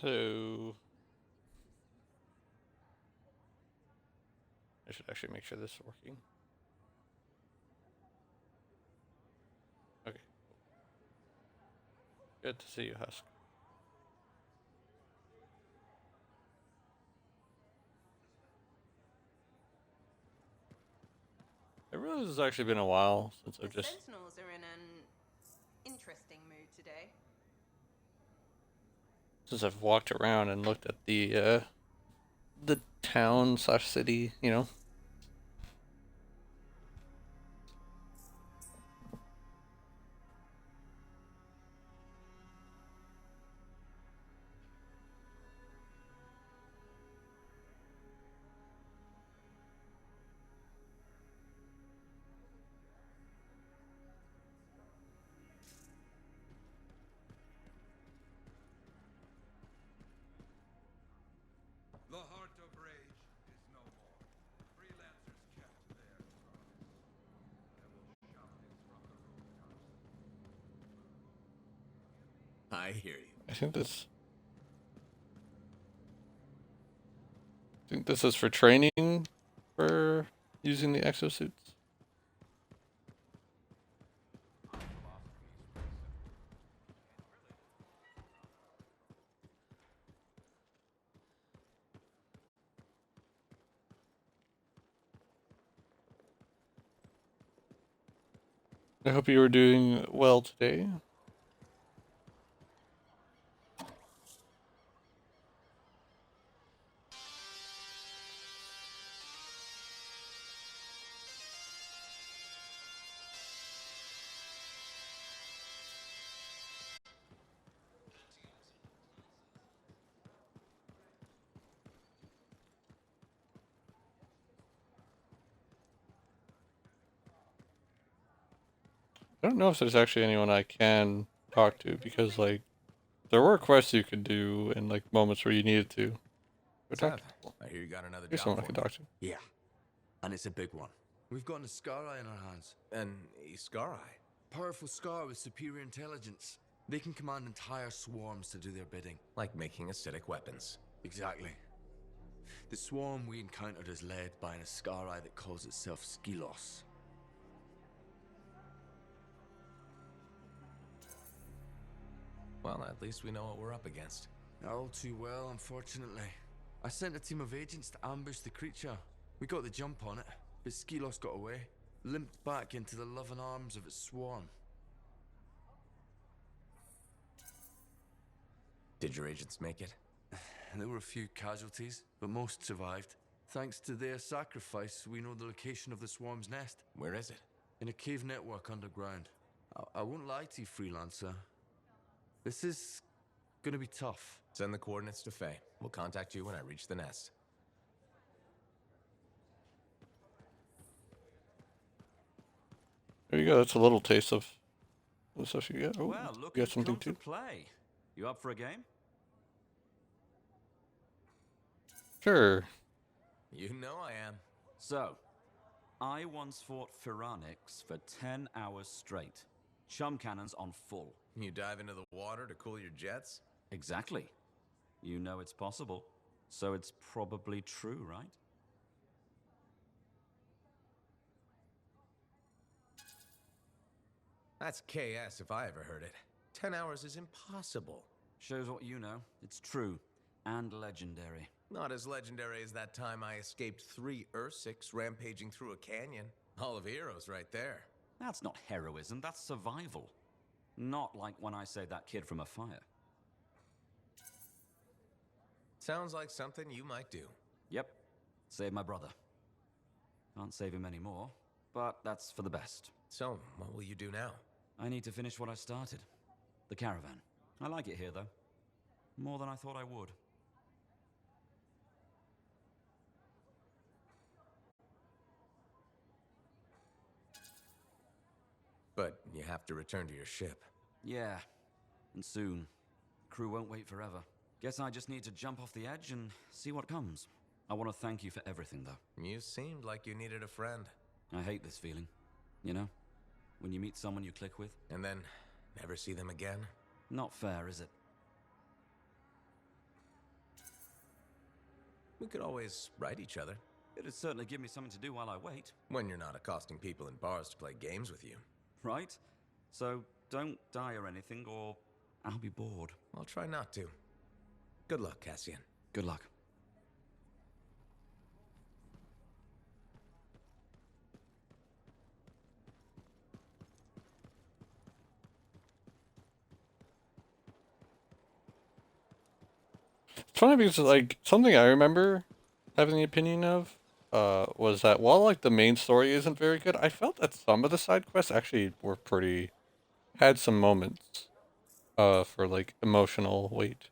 Hello. I should actually make sure this is working. Okay. Good to see you, Husk. I realize it's actually been a while since I've The just Sentinels are in an interesting mood today. walked around and looked at the town slash city. The heart of rage is no more. Freelancers kept their throne. I will shout it from the rooftops. I hear you. I think this is for training for using the exosuits. I hope you were doing well today. I don't know if there's actually anyone I can talk to because there were quests you could do and moments where you needed to go talk to people. I hear you got another Here's job someone I for can me. talk to. Yeah, and it's a big one. We've got an Ascarai in our hands. An Iskarai. Powerful Scar with superior intelligence. They can command entire swarms to do their bidding. Like making acidic weapons. Exactly. The swarm we encountered is led by an Ascarai that calls itself Skilos. Well, at least we know what we're up against. All too well, unfortunately. I sent a team of agents to ambush the creature. We got the jump on it, but Skilos got away, limped back into the loving arms of its swarm. Did your agents make it? There were a few casualties, but most survived. Thanks to their sacrifice, we know the location of the swarm's nest. Where is it? In a cave network underground. I won't lie to you, Freelancer. This is gonna be tough. Send the coordinates to Faye. We'll contact you when I reach the nest. There you go. That's a little taste of the stuff you get. Oh, Well, look you got who's something come to too? play. You up for a game? Sure. You know I am. So, I once fought Phyranix for 10 hours straight. Chum cannons on full. You dive into the water to cool your jets? Exactly. You know it's possible. So it's probably true, right? That's KS if I ever heard it. 10 hours is impossible. Shows what you know. It's true. And legendary. Not as legendary as that time I escaped 3 Ursics rampaging through a canyon. Hall of Heroes right there. That's not heroism, that's survival. Not like when I saved that kid from a fire. Sounds like something you might do. Yep. Saved my brother. Can't save him anymore, but that's for the best. So, what will you do now? I need to finish what I started. The caravan. I like it here, though. More than I thought I would. But you have to return to your ship. Yeah. And soon. Crew won't wait forever. Guess I just need to jump off the edge and see what comes. I want to thank you for everything, though. You seemed like you needed a friend. I hate this feeling. You know? When you meet someone you click with. And then never see them again? Not fair, is it? We could always write each other. It'd certainly give me something to do while I wait, When you're not accosting people in bars to play games with you. right? So don't die or anything, or I'll be bored. I'll try not to. Good luck, Cassian. Good luck. It's funny because like something I remember having the opinion of was that while like the main story isn't very good, I felt that some of the side quests actually were pretty had some moments for like emotional weight.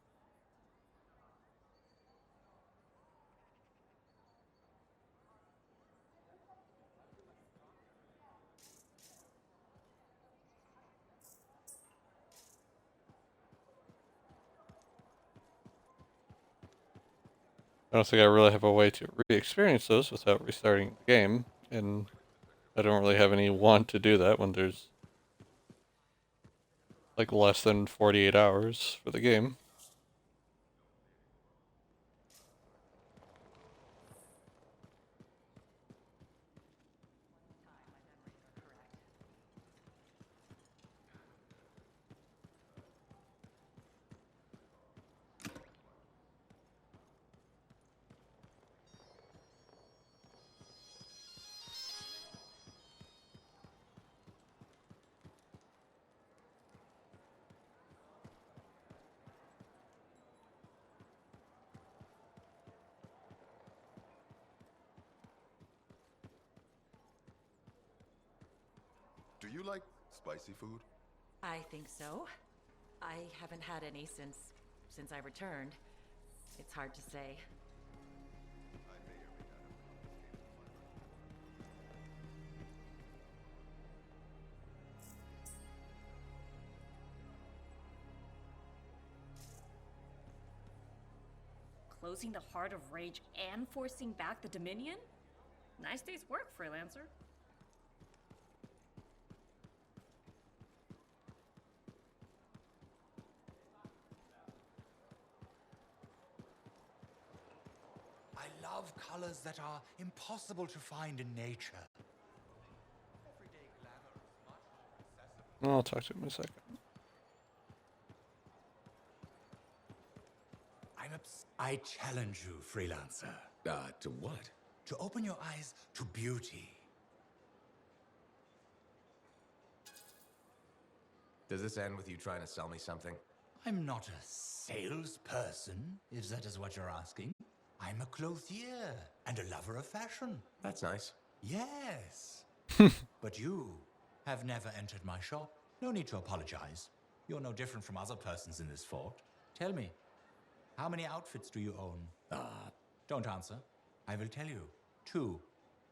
I don't think I really have a way to re-experience those without restarting the game, and I don't really have any want to do that when there's like less than 48 hours for the game. Do you like spicy food? I think so. I haven't had any since I returned. It's hard to say. I may or may not have confiscated the Closing the Heart of Rage and forcing back the Dominion? Nice day's work, freelancer. I love colors that are impossible to find in nature. I'll talk to him in a second. I challenge you, freelancer, To what? to open your eyes to beauty. Does this end with you trying to sell me something? I'm not a salesperson, if that is what you're asking. I'm a clothier and a lover of fashion. That's nice. Yes. But you have never entered my shop. No need to apologize. You're no different from other persons in this fort. Tell me, how many outfits do you own? Don't answer. I will tell you. 2.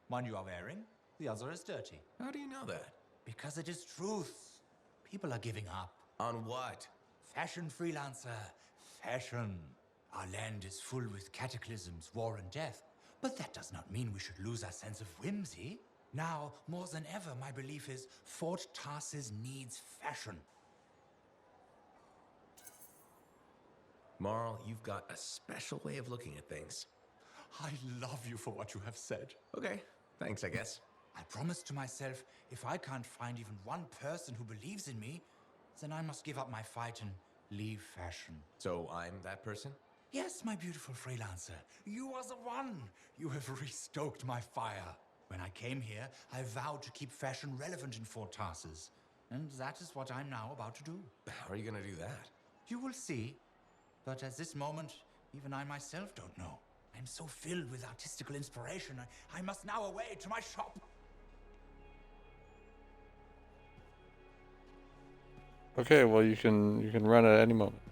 One you are wearing, the other is dirty. How do you know that? Because it is truth. People are giving up. On what? Fashion, freelancer. Fashion. Our land is full with cataclysms, war, and death. But that does not mean we should lose our sense of whimsy. Now, more than ever, my belief is Fort Tarsis needs fashion. Marl, you've got a special way of looking at things. I love you for what you have said. Okay, thanks, I guess. I promise to myself, if I can't find even one person who believes in me, then I must give up my fight and leave fashion. So I'm that person? Yes, my beautiful freelancer, you are the one. You have restoked my fire. When I came here, I vowed to keep fashion relevant in Fort Tarsis. And that is what I'm now about to do. How are you gonna do that? You will see. But at this moment, even I myself don't know. I'm so filled with artistical inspiration, I must now away to my shop. Okay, well you can run at any moment.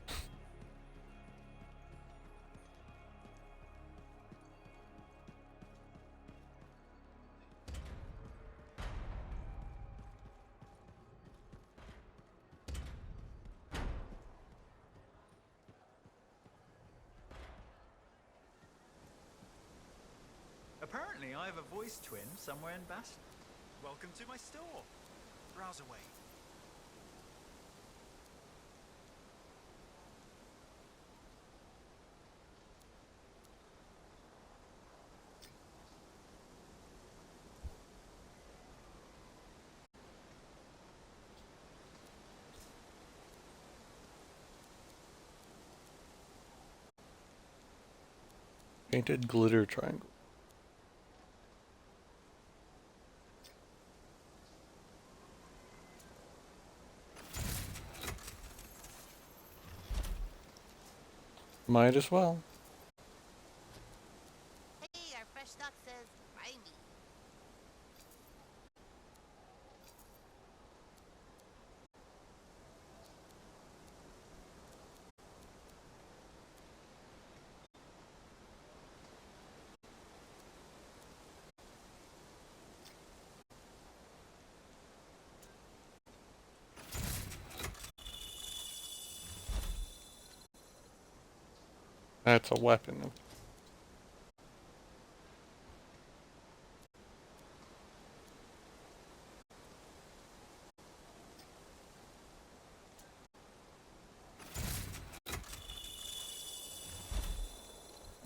Apparently, I have a voice twin somewhere in Bast. Welcome to my store. Browse away. Painted glitter triangle. Might as well. Hey, our fresh stock says grimy. That's a weapon.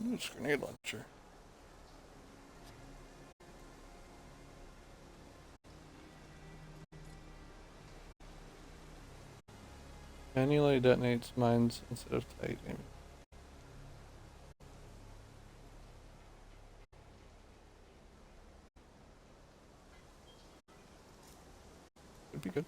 Ooh, it's a grenade launcher. Manually detonates mines instead of titanium. Could be good.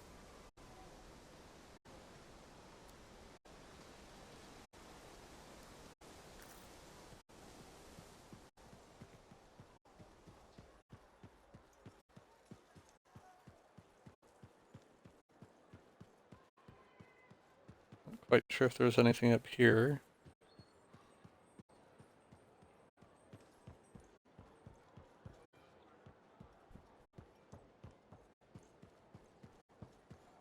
Not quite sure if there's anything up here.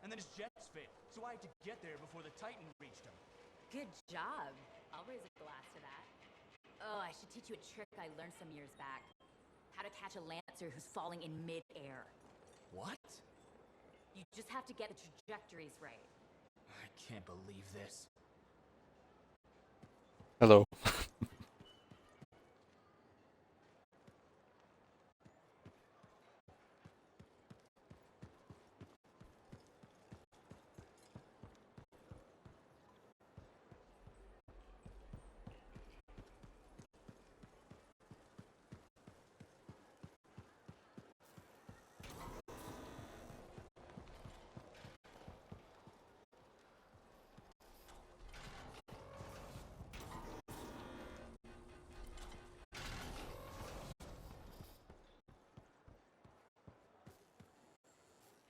And then his jets failed, so I had to get there before the Titan reached him. Good job. I'll raise a glass to that. Oh, I should teach you a trick I learned some years back. How to catch a lancer who's falling in mid-air. What? You just have to get the trajectories right. I can't believe this. Hello.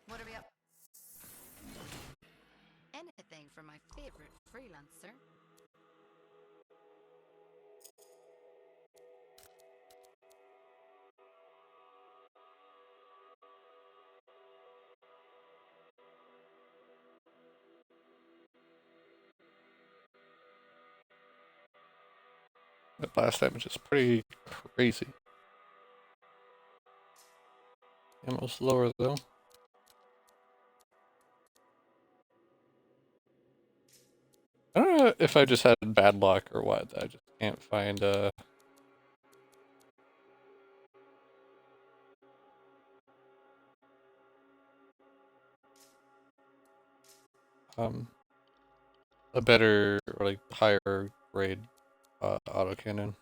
What are we up? Anything for my favorite freelancer. That blast damage is pretty crazy. Almost lower though. I don't know if I just had bad luck or what. I just can't find a better or like higher grade autocannon.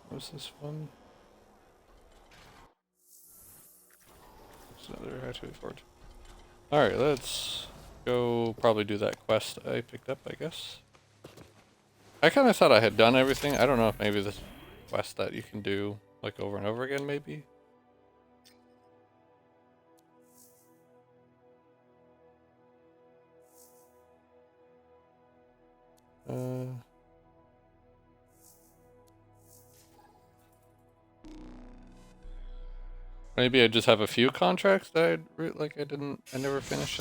What's this one? they're actually forward. Alright, let's go probably do that quest I picked up, I guess. I kind of thought I had done everything. I don't know if maybe this quest that you can do like over and over again, maybe. Maybe I just have a few contracts that I never finished.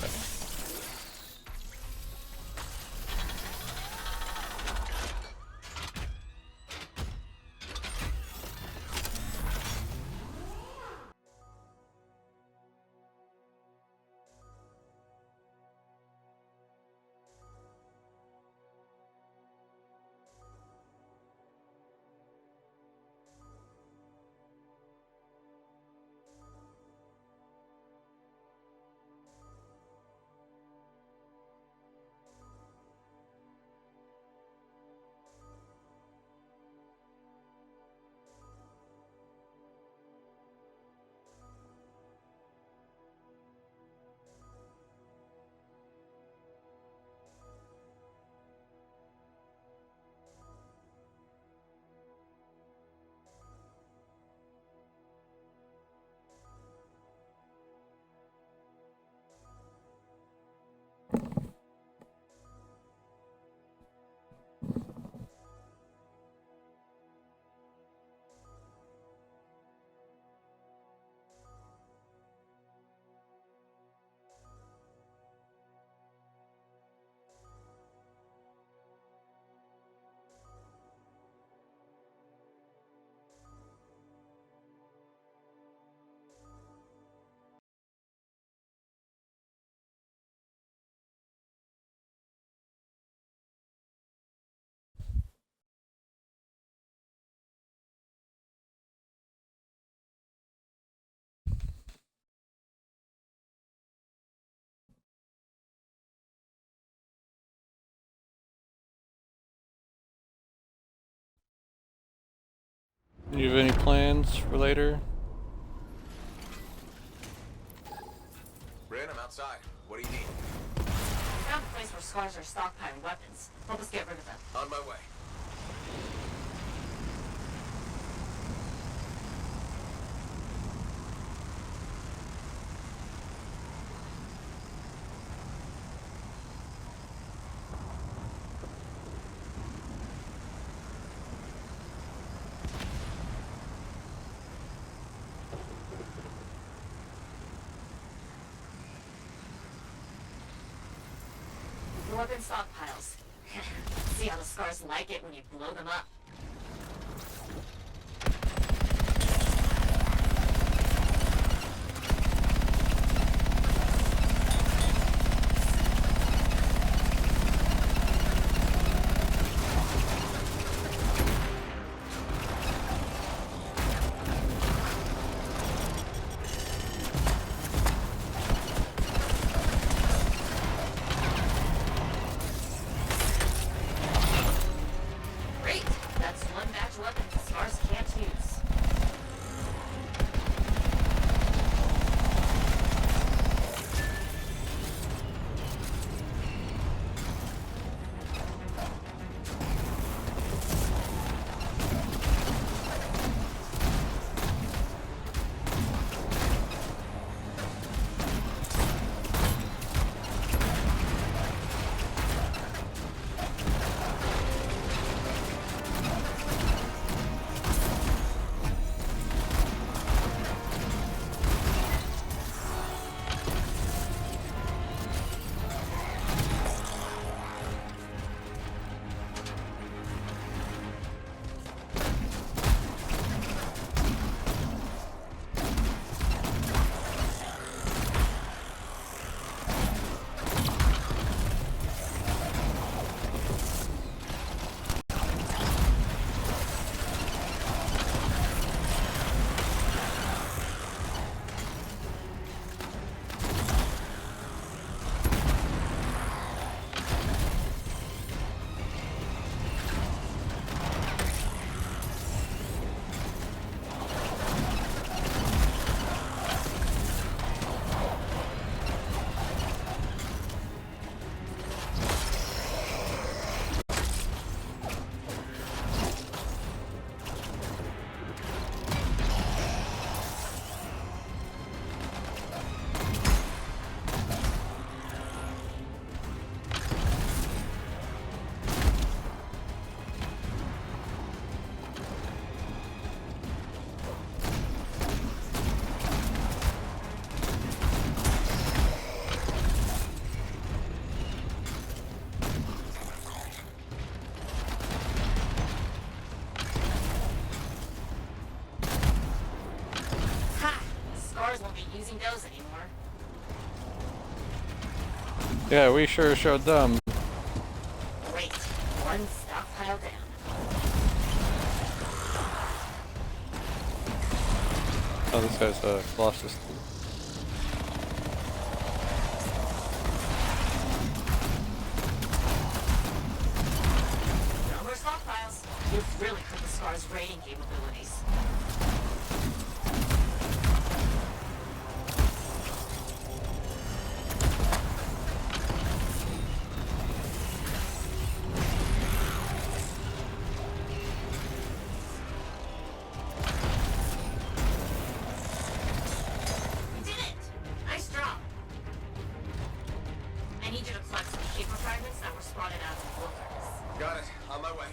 Do you have any plans for later? Rin, I'm outside. What do you need? I found a place where scars are stockpiling weapons. Help us get rid of them. On my way. Weapon stockpiles. See how the scars like it when you blow them up. Great. That's Yeah, we sure showed them. Great. One stockpile down. Oh, this guy's a Colossus. No more stockpiles. You've really hurt the Scar's raiding capabilities. You did it! Nice job. I need you to collect some shaper fragments that were spotted out in the wilderness. Got it. On my way.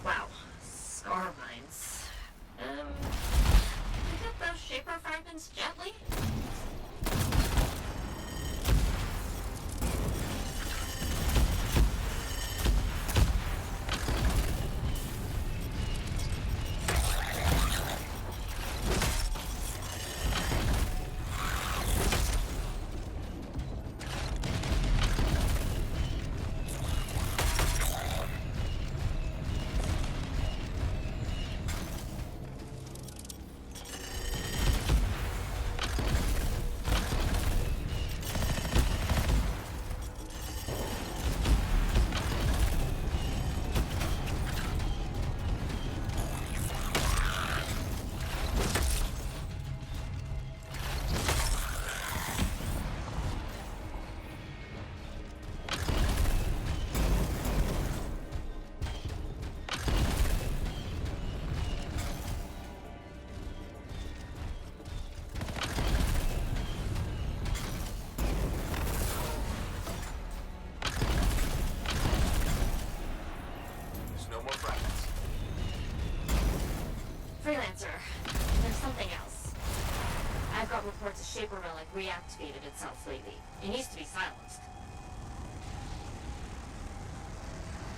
Wow. Scar mines. Pick up those shaper fragments gently? There's no more fragments. Freelancer, there's something else. I've got reports a Shaper Relic reactivated itself lately. It needs to be silenced.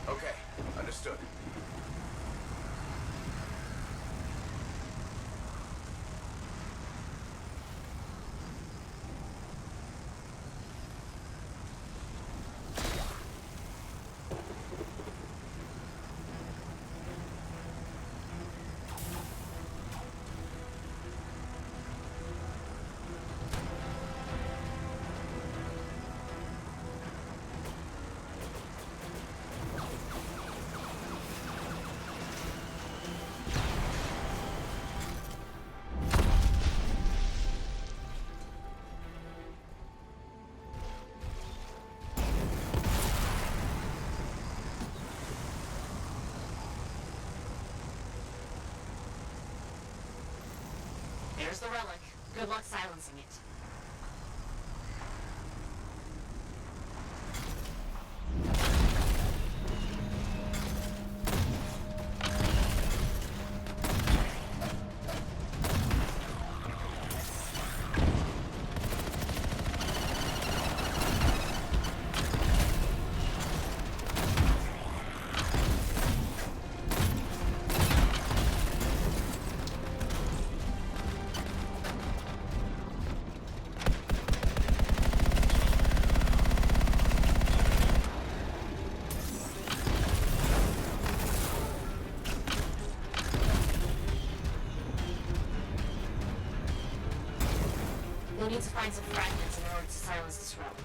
Okay, understood. There's the relic. Good luck silencing it. need to find some fragments in order to silence this relic.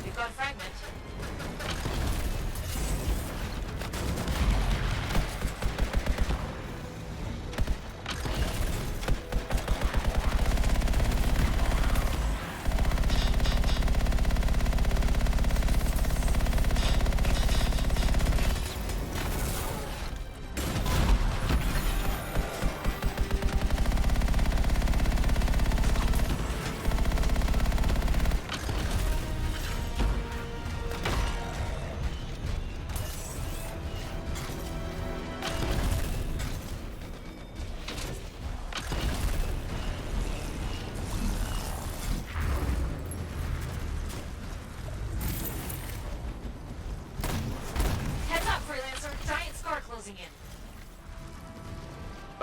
We've got a fragment. Heads up, Freelancer. Giant scar closing in.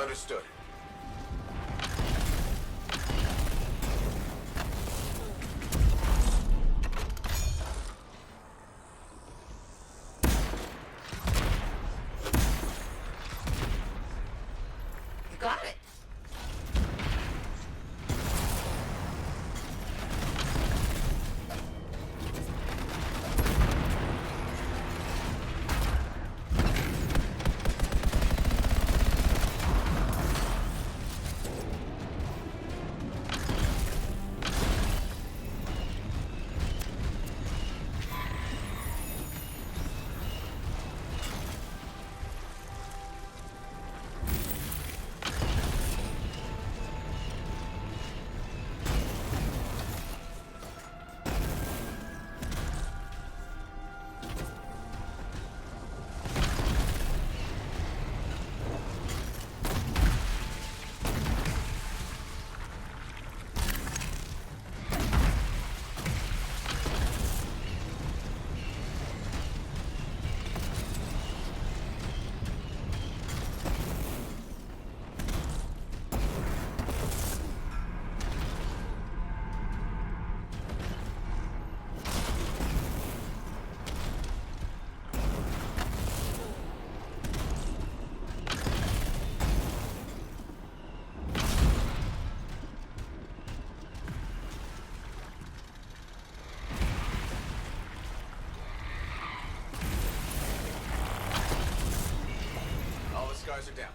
Understood. You got it. All the scars are down.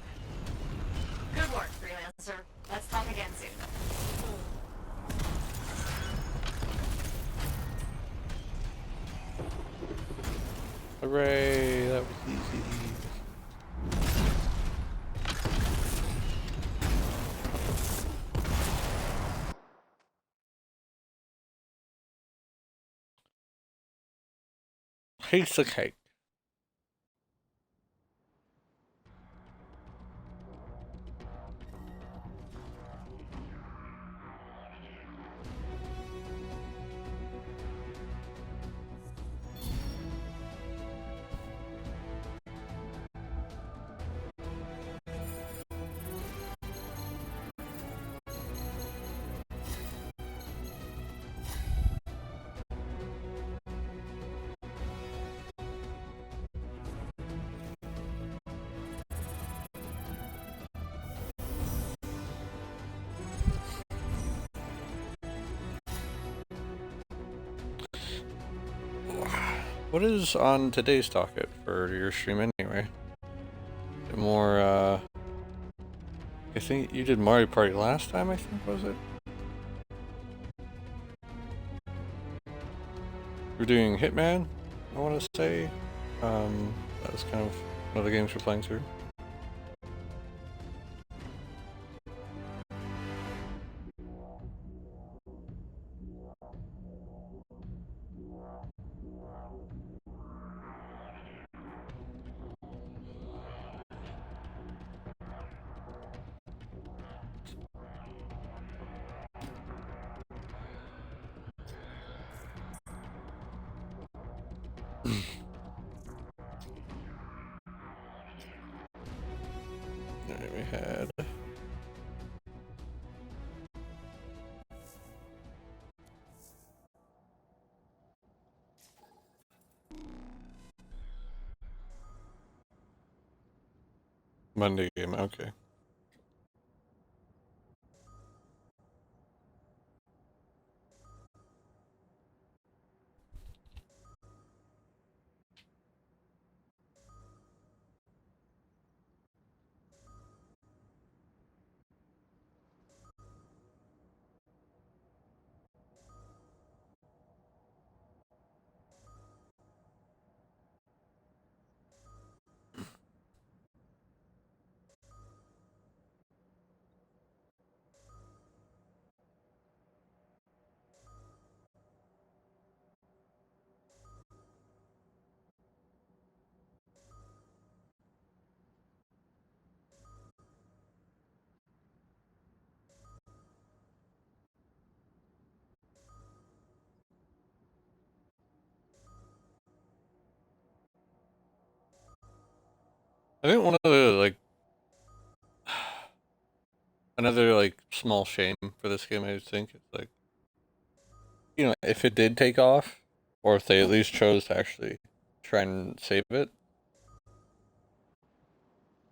Good work, Freelancer. Let's talk again soon. Hooray, that was easy. Piece of cake. What is on today's docket for your stream anyway? More, I think you did Mario Party last time, I think, was it? We're doing Hitman, I want to say. That was kind of one of the games we're playing through. had. Monday game, okay. I think one of the, like, another, like, small shame for this game, I think, is, like, you know, if it did take off, or if they at least chose to actually try and save it.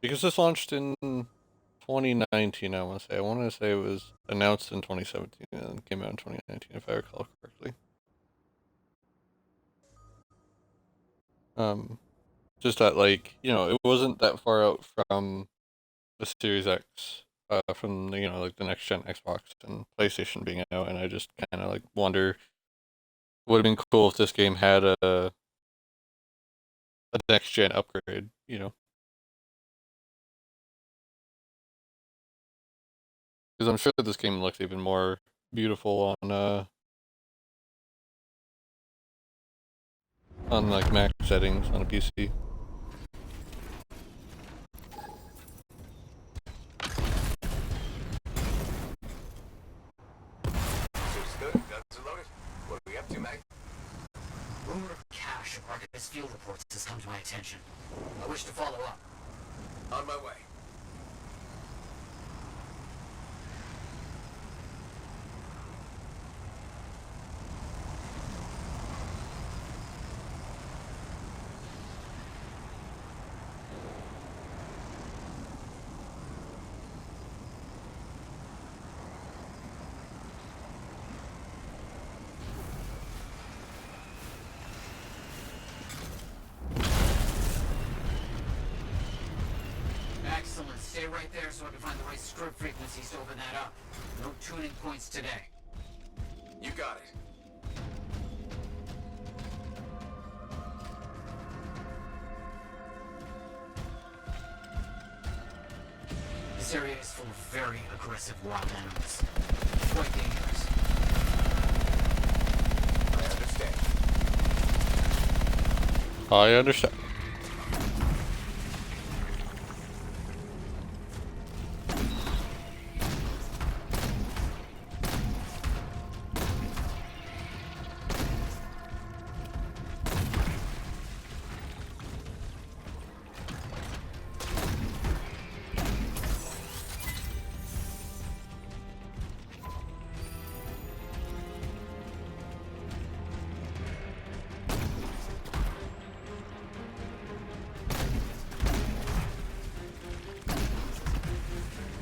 Because this launched in 2019, I want to say. I want to say it was announced in 2017 and came out in 2019, if I recall correctly. Just that, like, you know, it wasn't that far out from the Series X, from the, you know, like the next gen Xbox and PlayStation being out, and I just kind of like wonder, would have been cool if this game had a next gen upgrade, you know, because I'm sure that this game looks even more beautiful on like Mac settings on a PC. Suit's good. Guns are loaded. What are we up to, Mag? Rumor of cache of Archivist field reports has come to my attention. I wish to follow up. On my way. Excellent. Stay right there so I can find the right script frequencies to open that up. No tuning points today. You got it. This area is full of very aggressive wild animals. Quite dangerous. I understand. I understand.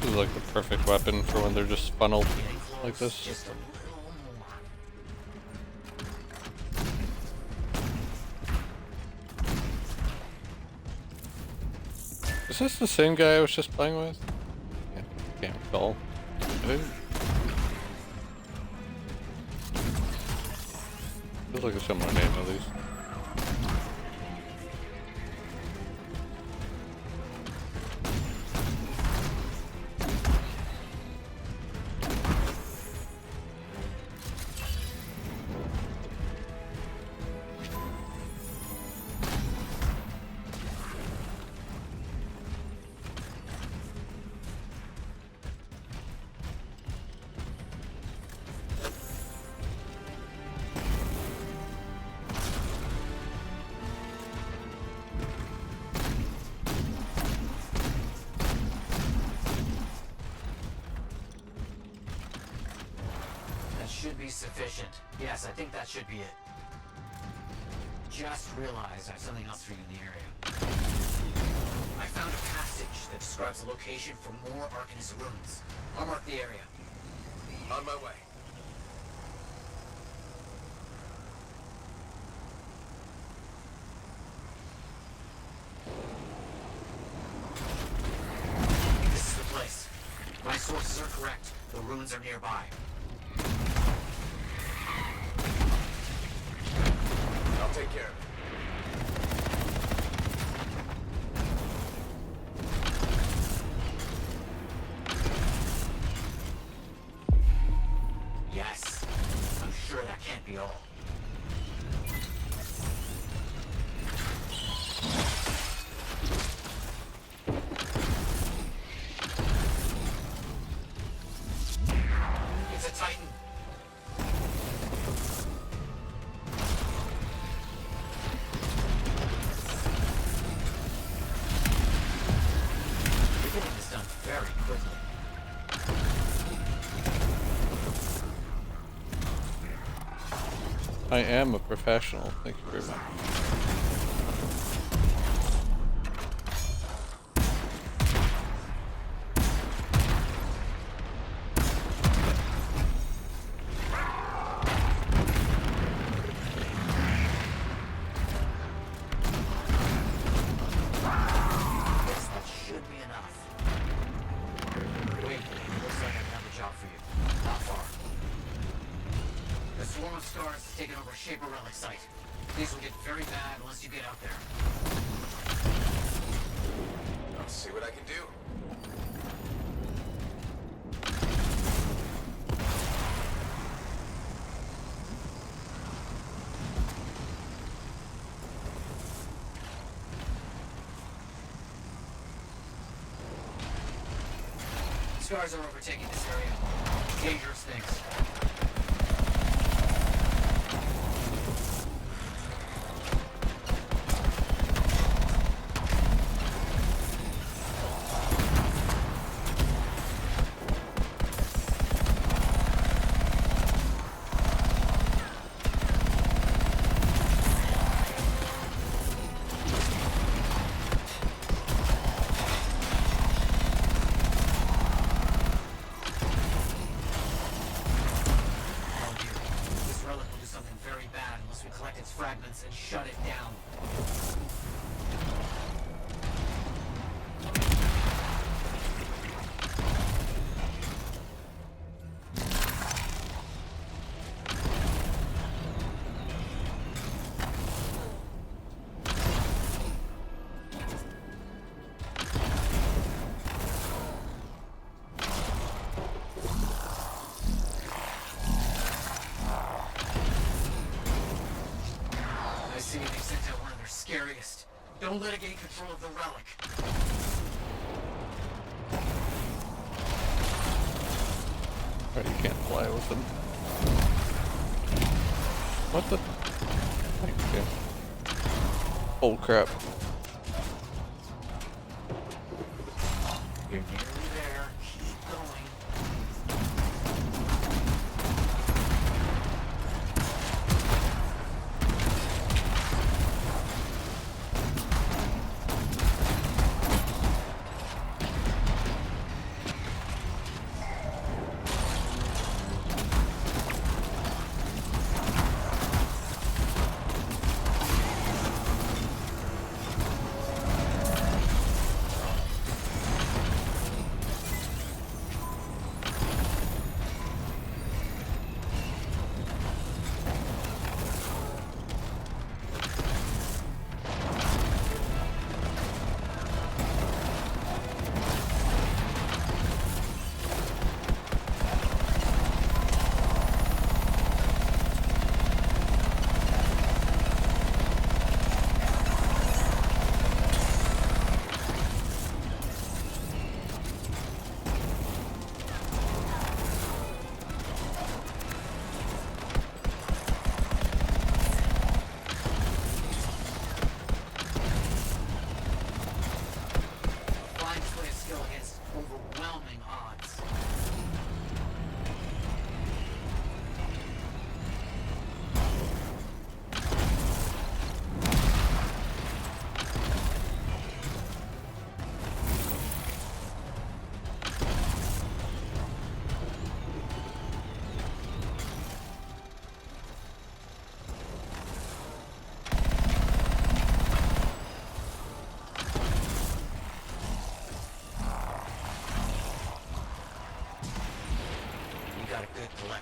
This is like the perfect weapon for when they're just funneled like this. Is this the same guy I was just playing with? Yeah, can't recall. Feels like a similar name at least. be sufficient. Yes, I think that should be it. Just realized I have something else for you in the area. I found a passage that describes the location for more Arcanist runes. I'll mark the area. On my way. This is the place. My sources are correct. The runes are nearby. I'll take care of it. Yes. I'm sure that can't be all. It's a Titan. You're getting this done very quickly. I am a professional. Thank you very much. Yes, that should be enough. Wait, looks like I have another job for you. Not far. The swarm of scars has taken over Shaper Relic site. Things will get very bad once you get out there. I'll see what I can do. Scars are overtaking this area. Dangerous things. Oh dear. This relic will do something very bad unless we collect its fragments and shut it down. I see they sent out one of their scariest. Don't let it gain control of the relic. Right, you can't fly with them. What the? Okay. Oh crap. You're nearly there. Keep going.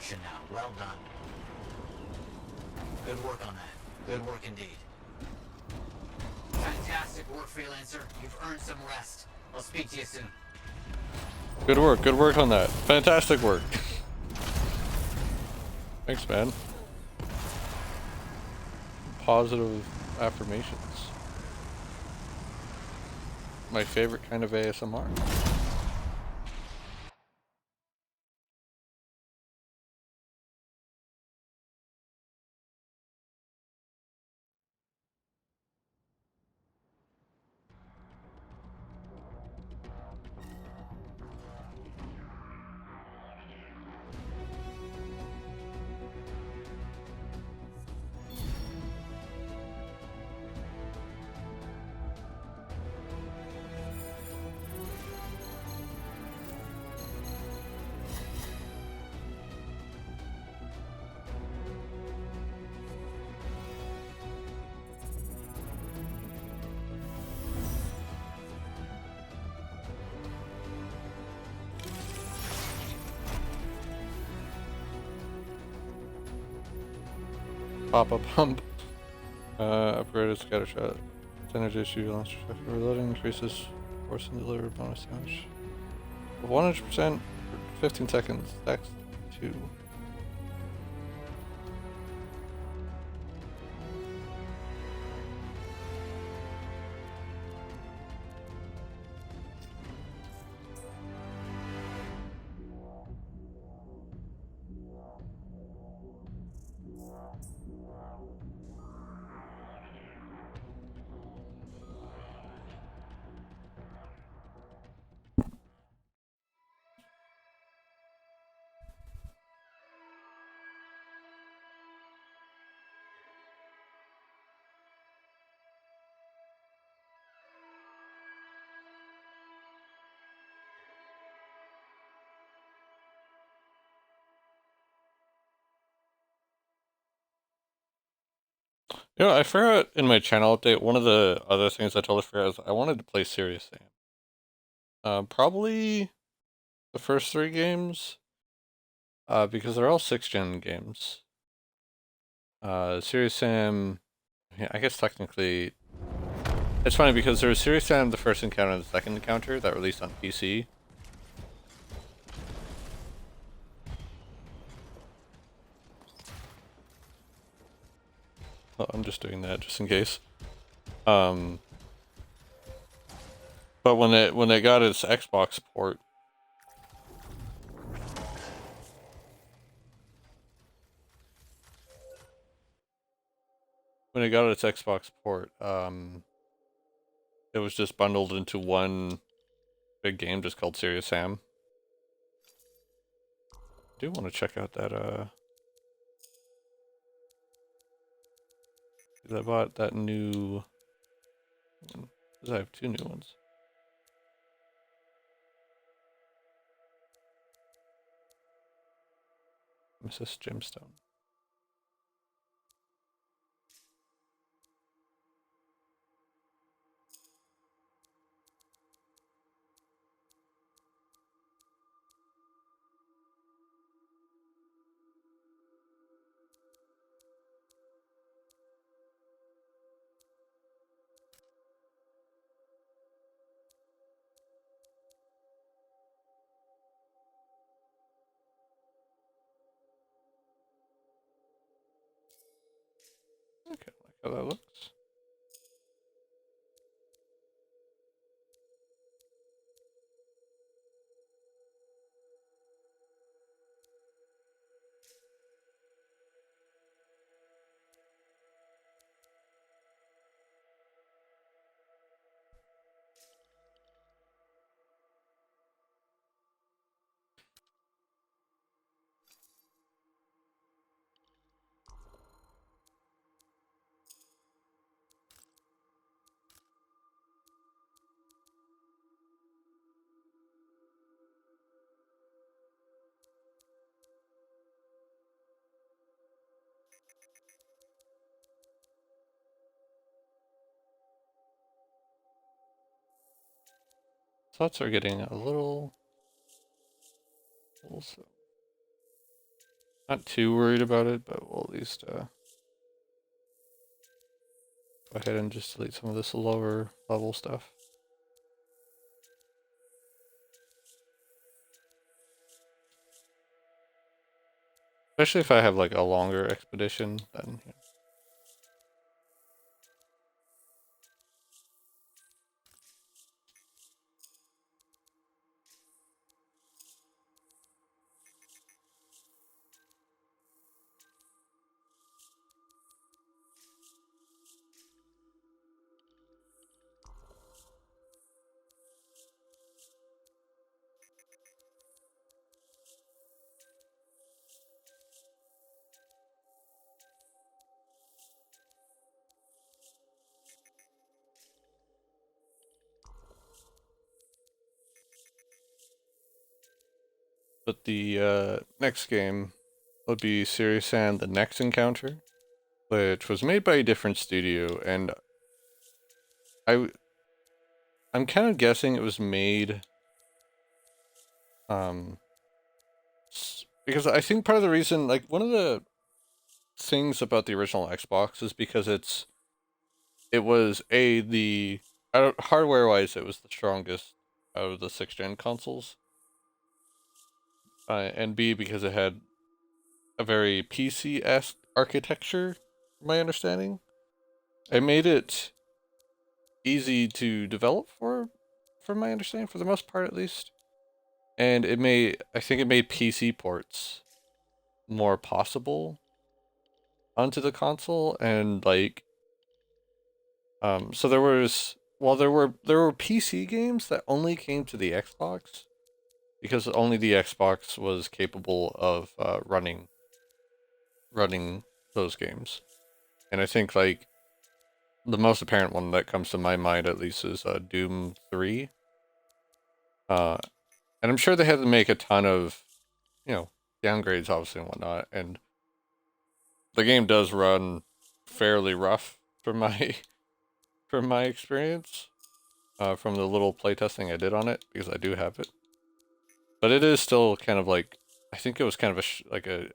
action now. Well done. Good work on that. Good work indeed. Fantastic work, Freelancer. You've earned some rest. I'll speak to you soon. Good work on that. Fantastic work. Thanks, man. Positive affirmations. My favorite kind of ASMR. Pop-up pump. Upgraded scatter shot. Energy issue launcher effective reloading increases force and deliver bonus damage. 100% for 15 seconds. That's 2. You know, I forgot in my channel update, one of the other things I totally forgot is I wanted to play Serious Sam. Probably the first 3 games, because they're all 6th-gen games. Serious Sam, yeah, I guess technically, it's funny because there was Serious Sam, the first encounter and the second encounter that released on PC. Well, I'm just doing that just in case. But when it got its Xbox port, it was just bundled into one big game just called Serious Sam. I do want to check out that, I bought that new, because I have 2 new ones. Mrs. Gemstone. Okay, I like how that looks. Thoughts are getting a little slow. Not too worried about it, but we'll at least go ahead and just delete some of this lower level stuff. Especially if I have like a longer expedition, then yeah. But the next game would be Serious Sam: The Next Encounter, which was made by a different studio, and I'm kind of guessing it was made because I think part of the reason, like one of the things about the original Xbox is because it was the hardware wise it was the strongest out of the 6th gen consoles, and B because it had a very PC-esque architecture, from my understanding. It made it easy to develop from my understanding, for the most part at least. And I think it made PC ports more possible onto the console, and like, so there was, well, there were PC games that only came to the Xbox because only the Xbox was capable of running those games. And I think like the most apparent one that comes to my mind at least is Doom 3. And I'm sure they had to make a ton of, downgrades obviously and whatnot. And the game does run fairly rough from my from my experience, from the little playtesting I did on it, because I do have it. But it is still kind of like, I think it was kind of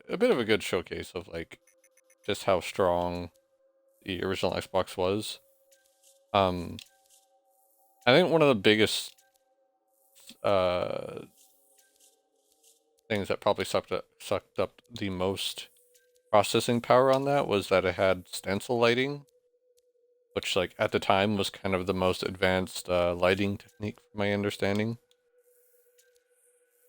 a bit of a good showcase of like just how strong the original Xbox was. I think one of the biggest things that probably sucked up the most processing power on that was that it had stencil lighting, which like at the time was kind of the most advanced lighting technique from my understanding.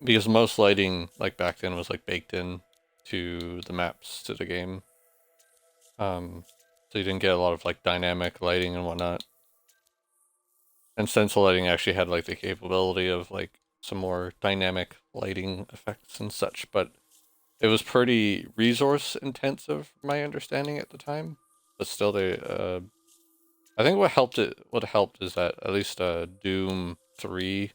Because most lighting like back then was like baked in to the maps to the game. So you didn't get a lot of like dynamic lighting and whatnot. And stencil lighting actually had like the capability of like some more dynamic lighting effects and such, but it was pretty resource intensive, from my understanding at the time. But still, I think what helped is that at least Doom 3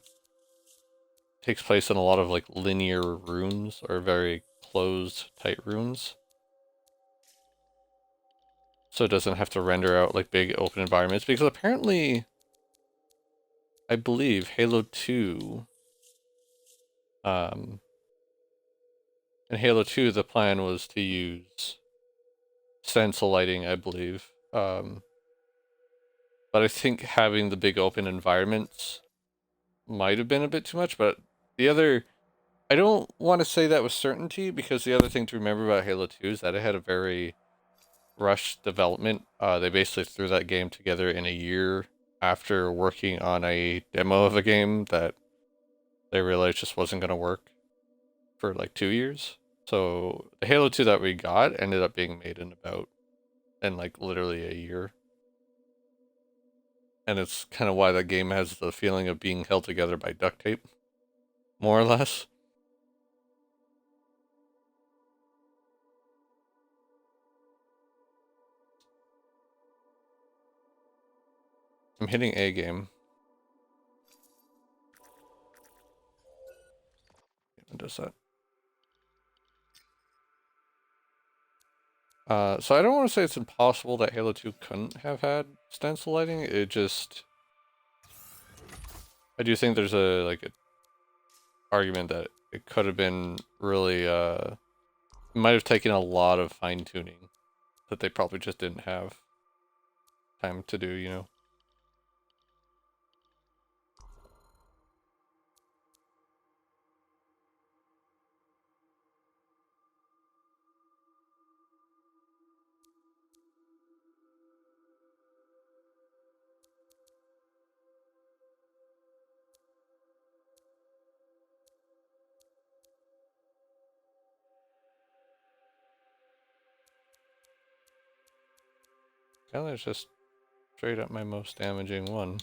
takes place in a lot of like linear rooms, or very closed, tight rooms. So it doesn't have to render out like big open environments, because apparently, I believe Halo 2, in Halo 2, the plan was to use stencil lighting, I believe. But I think having the big open environments might have been a bit too much. But I don't want to say that with certainty, because the other thing to remember about Halo 2 is that it had a very rushed development. They basically threw that game together in a year after working on a demo of a game that they realized just wasn't going to work for like 2 years. So the Halo 2 that we got ended up being made in like literally a year. And it's kind of why that game has the feeling of being held together by duct tape, more or less. I'm hitting A game. It does that. So I don't want to say it's impossible that Halo 2 couldn't have had stencil lighting. It just, I do think there's a argument that it could have been really It might have taken a lot of fine tuning that they probably just didn't have time to do, you know. Now there's just straight up my most damaging one.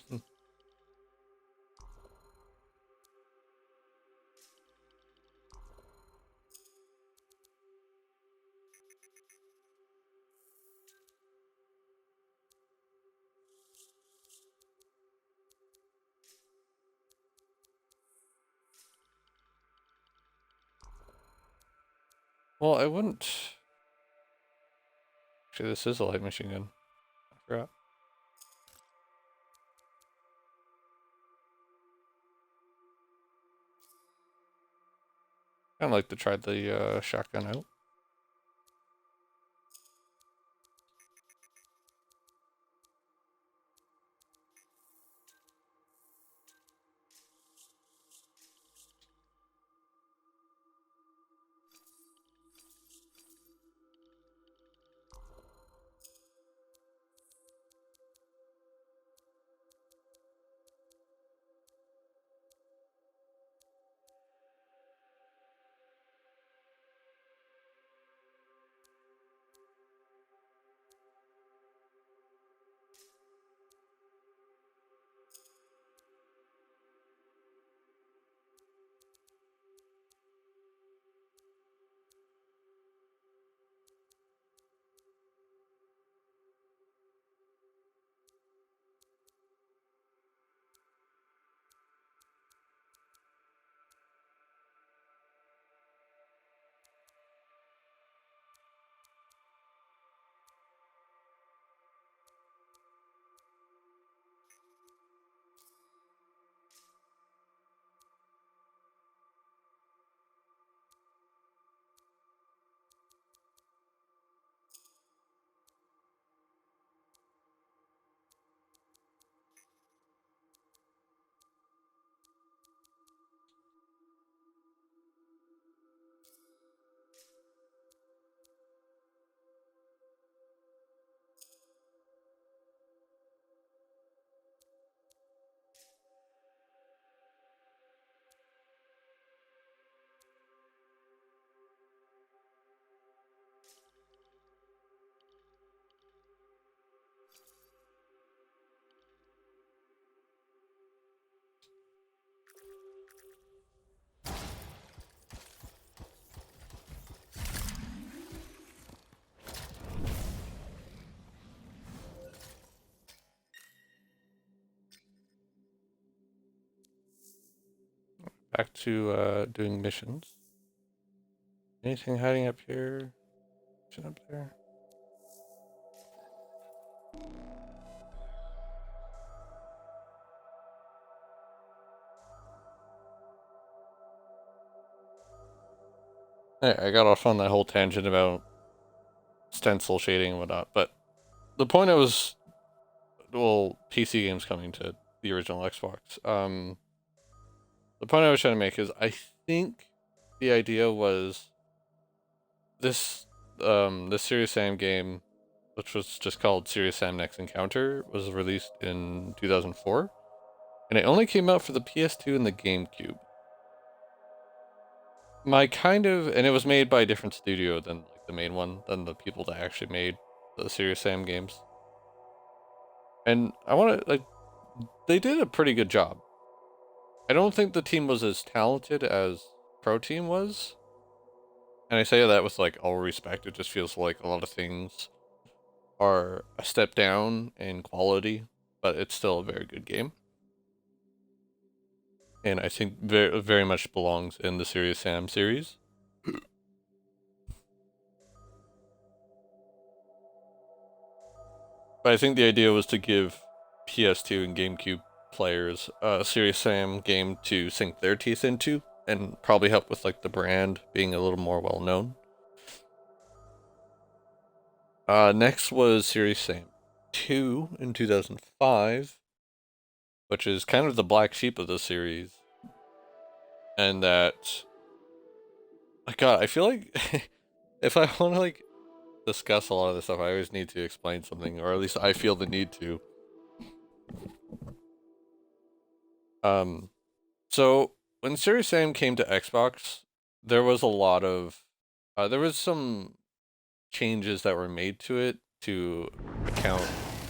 Well, I wouldn't. Actually, this is a light machine gun. I forgot. I'd like to try the shotgun out. Back to doing missions. Anything hiding up here? Mission up there? Hey, I got off on that whole tangent about stencil shading and whatnot, but the point I was, well, PC games coming to the original Xbox. The point I was trying to make is I think the idea was this this Serious Sam game, which was just called Serious Sam Next Encounter, was released in 2004, and it only came out for the PS2 and the GameCube. And it was made by a different studio than like the main one, than the people that actually made the Serious Sam games. And I want to like, they did a pretty good job. I don't think the team was as talented as Pro Team was. And I say that with like all respect, it just feels like a lot of things are a step down in quality, but it's still a very good game. And I think very, very much belongs in the Serious Sam series. But I think the idea was to give PS2 and GameCube players a Serious Sam game to sink their teeth into, and probably help with like the brand being a little more well known. Next was Serious Sam 2 in 2005, which is kind of the black sheep of the series. And that, God, I feel like if I want to like discuss a lot of this stuff, I always need to explain something, or at least I feel the need to. So when Serious Sam came to Xbox, there was a lot of, there was some changes that were made to it to account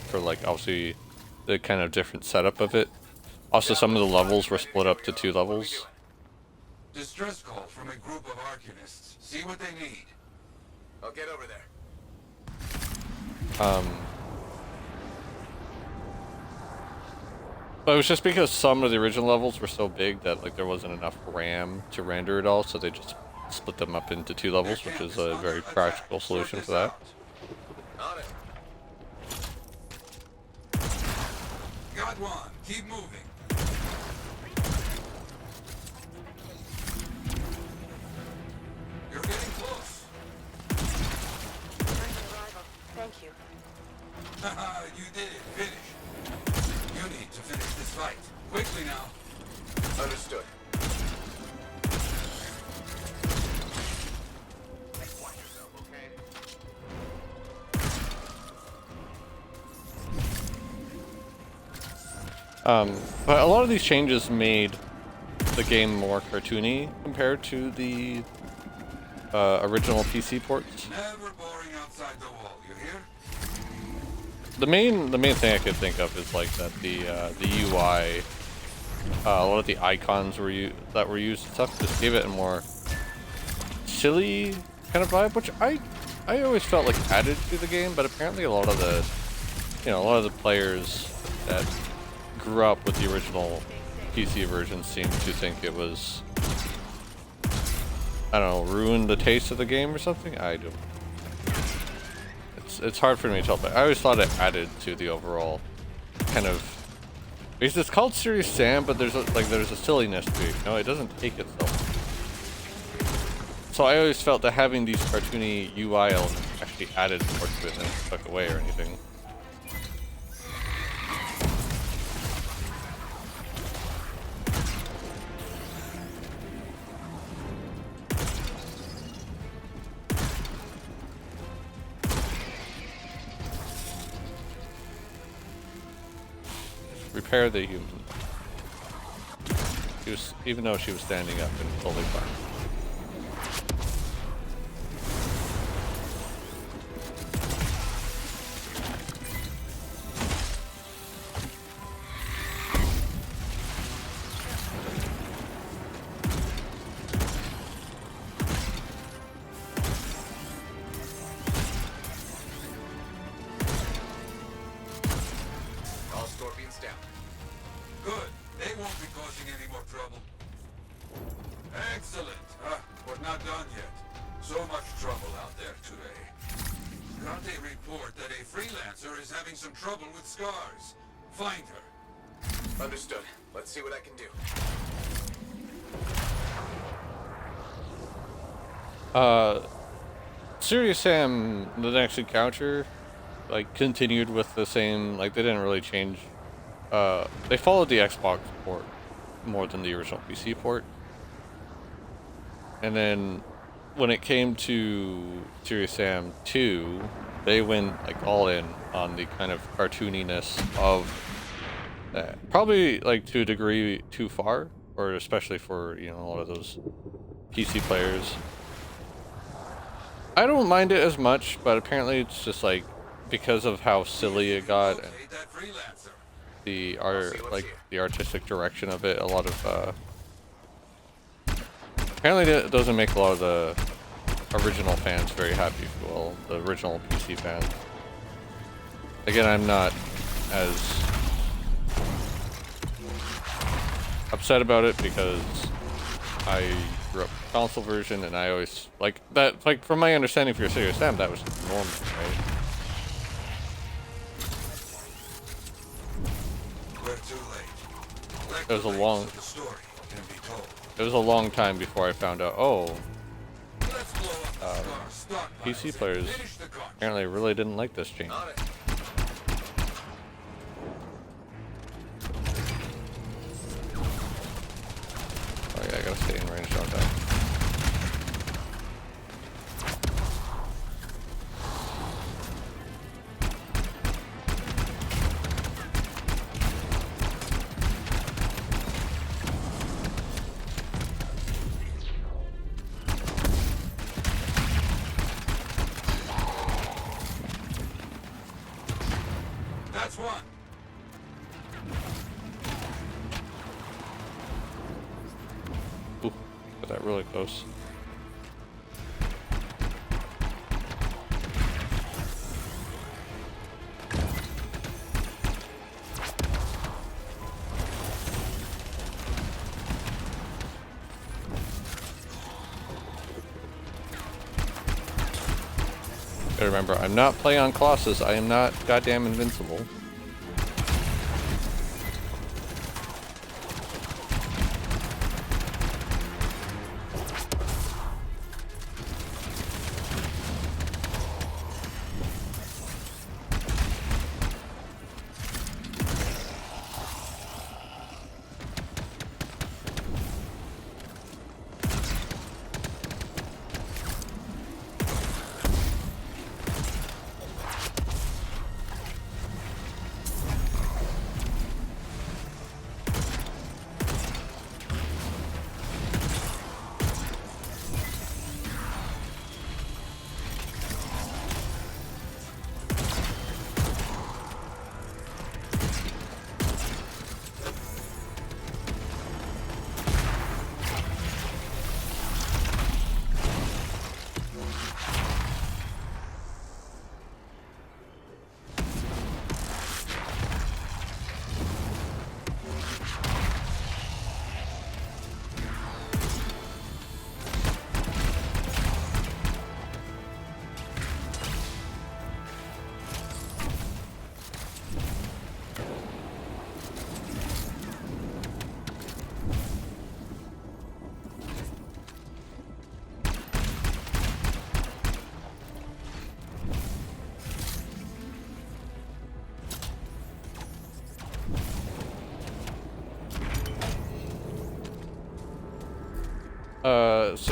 for like obviously the kind of different setup of it. Also, some of the levels were split up to 2 levels. Distress call from a group of archivists. See what they need. I'll get over there. But it was just because some of the original levels were so big that like there wasn't enough RAM to render it all, so they just split them up into 2 levels, which is a very practical solution for that. On it. Got one. Keep moving. You're getting close. Thank you. Haha, you did it. Finish. You need to finish this fight. Quickly now. Understood. Watch yourself, okay? But a lot of these changes made the game more cartoony compared to the original PC ports. Never boring outside the wall. You hear? The main thing I could think of is like that the UI, a lot of the icons that were used and stuff just gave it a more silly kind of vibe, which I always felt like added to the game, but apparently a lot of the players that grew up with the original PC version seem to think it was, I don't know, ruined the taste of the game or something. I don't. It's hard for me to tell, but I always thought it added to the overall kind of, because it's called Serious Sam, but there's a silliness to it. No, it doesn't take itself. So I always felt that having these cartoony UI elements actually added more to it than it took away or anything. Repair the human. Even though she was standing up and fully fine. All scorpions down. Good. They won't be causing any more trouble. Excellent. We're not done yet. So much trouble out there today. Got a report that a freelancer is having some trouble with scars. Find her. Understood. Let's see what I can do. Serious Sam, the next encounter, like, continued with the same, like, they didn't really change, they followed the Xbox port more than the original PC port. And then, when it came to Serious Sam 2, they went, like, all in on the kind of cartooniness of that. Probably, like, to a degree too far, or especially for, you know, a lot of those PC players. I don't mind it as much, but apparently it's just like because of how silly it got and the the artistic direction of it. A lot of apparently it doesn't make a lot of the original fans very happy. Well, the original PC fans. Again, I'm not as upset about it because I grew up with the console version, and I always like that. Like from my understanding, for your Serious Sam, that was normal, right? We're too late. It was a long. It was a long time before I found out. Oh, PC players apparently really didn't like this change. On it. Oh yeah, I gotta stay in range, don't I? That's one. Ooh, got that really close. Gotta remember, I'm not playing on Colossus. I am not goddamn invincible.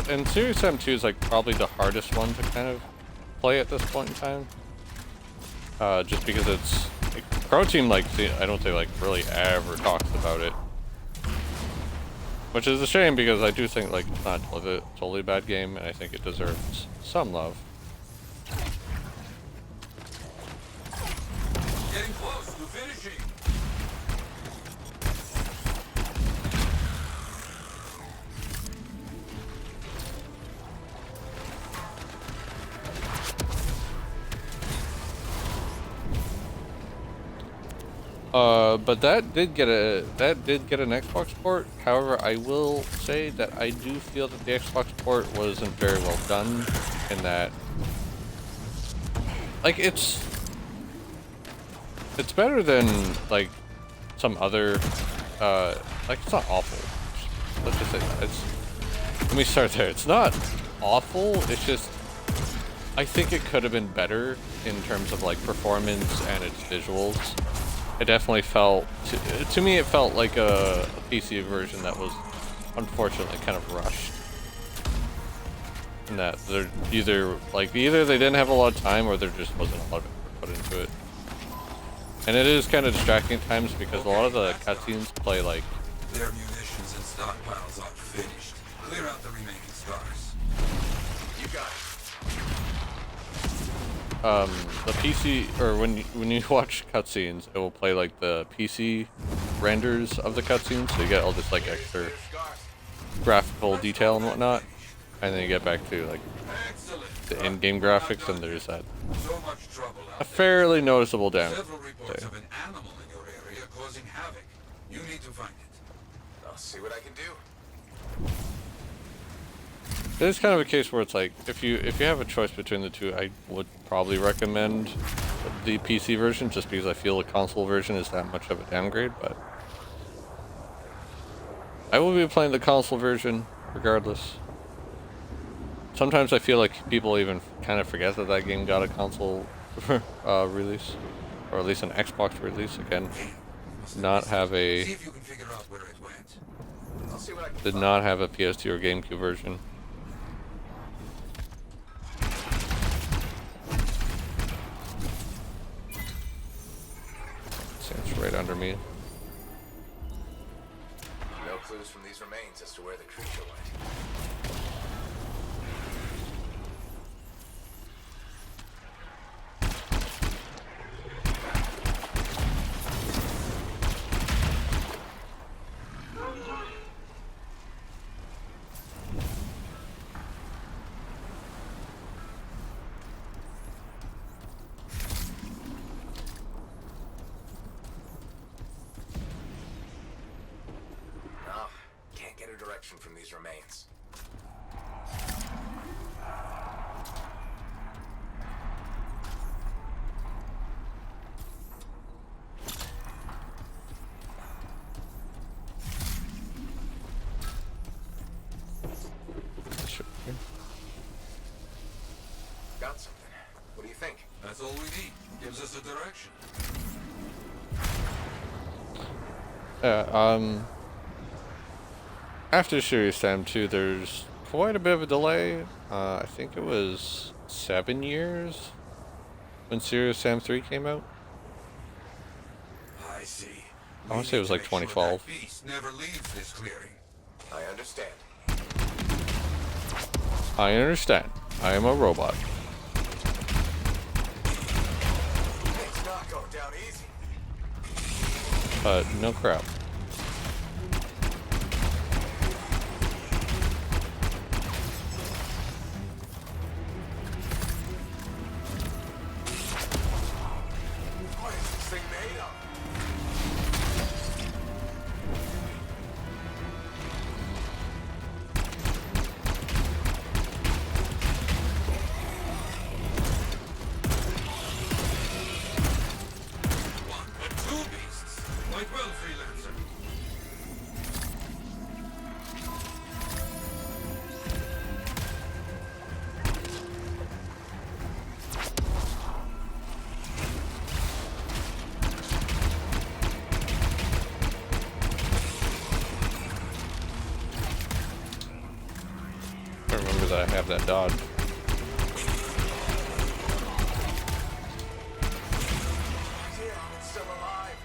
And Series M2 is like probably the hardest one to kind of play at this point in time. Just because it's like, Pro Team, like, I don't think like really ever talks about it, which is a shame because I do think like it's not a totally bad game, and I think it deserves some love. Getting close to finishing. But that did get an Xbox port. However, I will say that I do feel that the Xbox port wasn't very well done in that, like, it's better than like some other, like, it's not awful. Let's just say that. Let me start there. It's not awful. It's just, I think it could have been better in terms of like performance and its visuals. It definitely felt, to me, it felt like a PC version that was unfortunately kind of rushed. And that they're either they didn't have a lot of time, or there just wasn't a lot of effort put into it. And it is kind of distracting at times because a lot of the cutscenes play like... Their munitions and stockpiles are finished. Clear out the remaining scars. You got it. The PC, or when you watch cutscenes, it will play like the PC renders of the cutscenes, so you get all this like extra graphical detail and whatnot, and then you get back to like the in-game graphics, and there's that a fairly noticeable damage. Several reports of an animal in your area causing havoc. You need to find it. I'll see what I can do. It is kind of a case where it's like, if you have a choice between the two, I would probably recommend the PC version, just because I feel the console version is that much of a downgrade, but I will be playing the console version regardless. sometimes I feel like people even kind of forget that that game got a console release, or at least an Xbox release. Again, not have a See if you can figure out where it went. I'll see what I can did find. not have a PS2 or GameCube version. It's right under me. No clues from these remains as to where the creature went. No, can't get a direction from these remains. Got something. What do you think? That's all we need. Gives us a direction. After Serious Sam 2, there's quite a bit of a delay. I think it was 7 years when Serious Sam 3 came out. I see. I want to say it was like 2012. That beast never leaves this clearing. I understand. I understand. I am a robot. It's not going down easy. No crap. What is this thing made of? One, but two beasts. Quite well, freelancer. I remember that I have that dodge. Damn, it's still alive.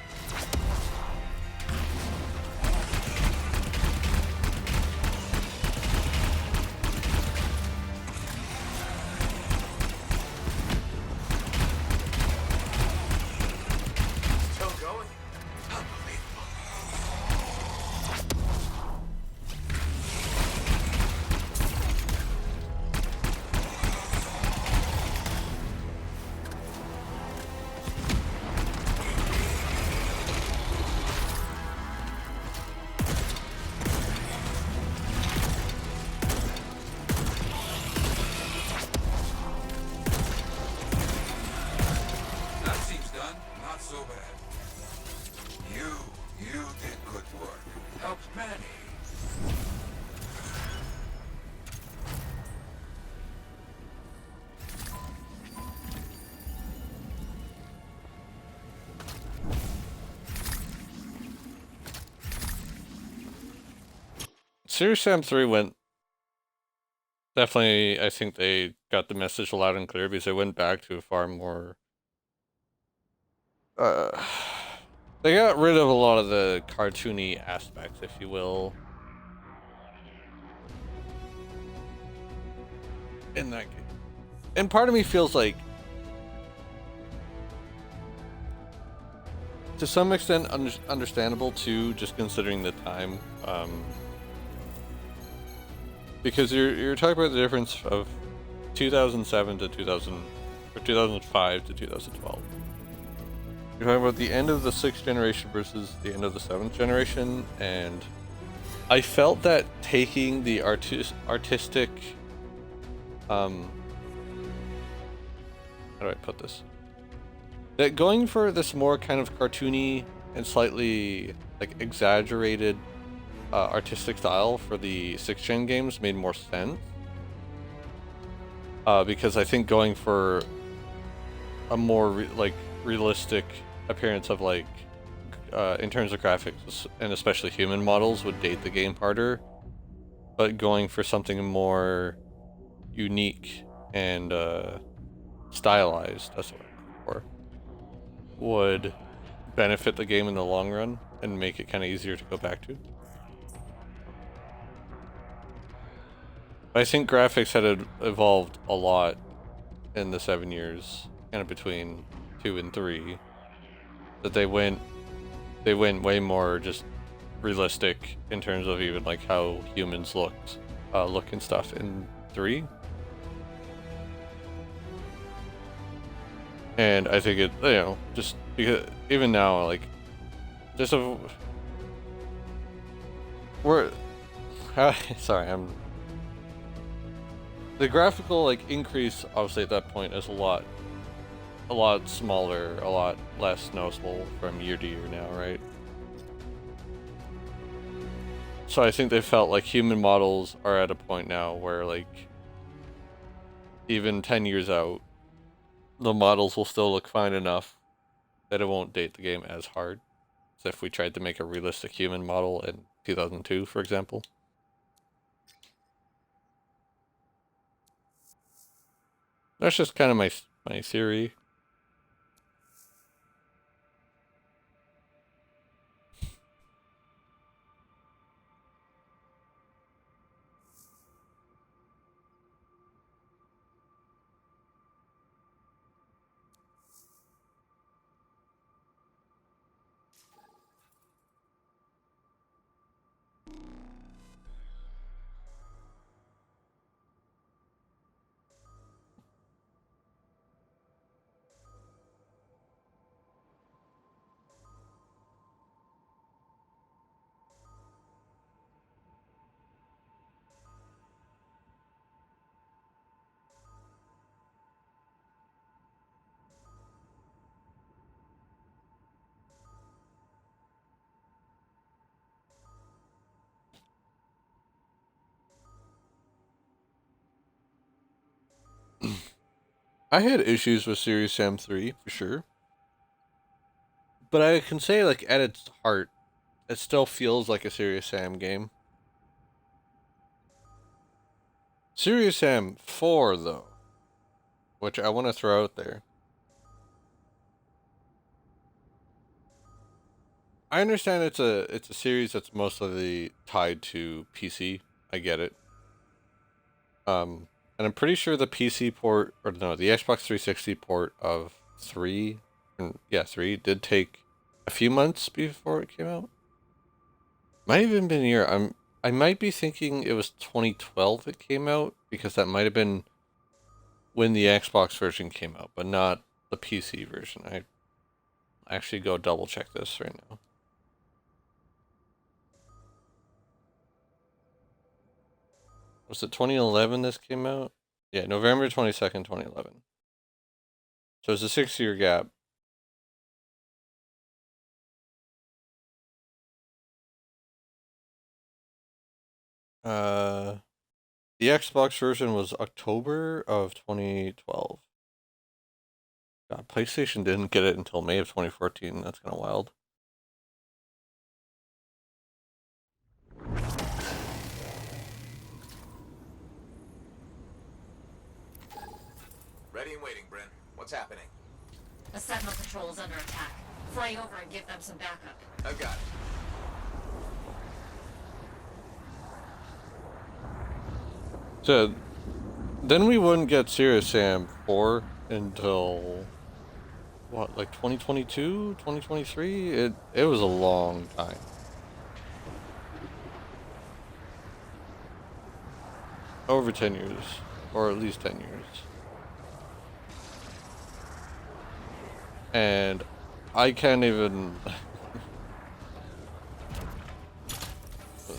Still going? Unbelievable. That seems done. Not so bad. You did good work. Helped many. Serious Sam 3 went definitely, I think they got the message loud and clear because they went back to a far more they got rid of a lot of the cartoony aspects, if you will, in that game. And part of me feels like, to some extent, understandable too, just considering the time. Because you're talking about the difference of 2007 to 2000, or 2005 to 2012. You're talking about the end of the 6th generation versus the end of the 7th generation, and I felt that taking the artistic, how do I put this? That going for this more kind of cartoony and slightly like exaggerated artistic style for the 6th gen games made more sense. because I think going for a more realistic appearance of like in terms of graphics and especially human models would date the game harder, but going for something more unique and stylized, that's what I'm looking for, would benefit the game in the long run and make it kind of easier to go back to. I think graphics had evolved a lot in the 7 years, kind of between 2 and 3, that they went way more just realistic in terms of even like how humans look and stuff in 3. And I think it, you know, just because even now, like, just a sorry, the graphical like increase obviously at that point is a lot smaller, a lot less noticeable from year to year now, right? So I think they felt like human models are at a point now where like even 10 years out, the models will still look fine enough that it won't date the game as hard as if we tried to make a realistic human model in 2002, for example. That's just kind of my theory. I had issues with Serious Sam 3 for sure, but I can say like at its heart, it still feels like a Serious Sam game. Serious Sam 4 though, which I want to throw out there. I understand it's a series that's mostly tied to PC. I get it. And I'm pretty sure the PC port, or no, the Xbox 360 port of 3, yeah, 3 did take a few months before it came out. Might have even been a year. I might be thinking it was 2012 it came out, because that might have been when the Xbox version came out, but not the PC version. I actually go double check this right now. Was it 2011 this came out? Yeah, November 22nd, 2011. So it's a 6-year gap. The Xbox version was October of 2012. God, PlayStation didn't get it until May of 2014. That's kind of wild. Ready and waiting, Bryn. What's happening? The Sentinel Patrol is under attack. Fly over and give them some backup. I've got it. So, then we wouldn't get Serious Sam 4 until, what, like 2022, 2023? It was a long time. Over 10 years, or at least 10 years. And I can't even...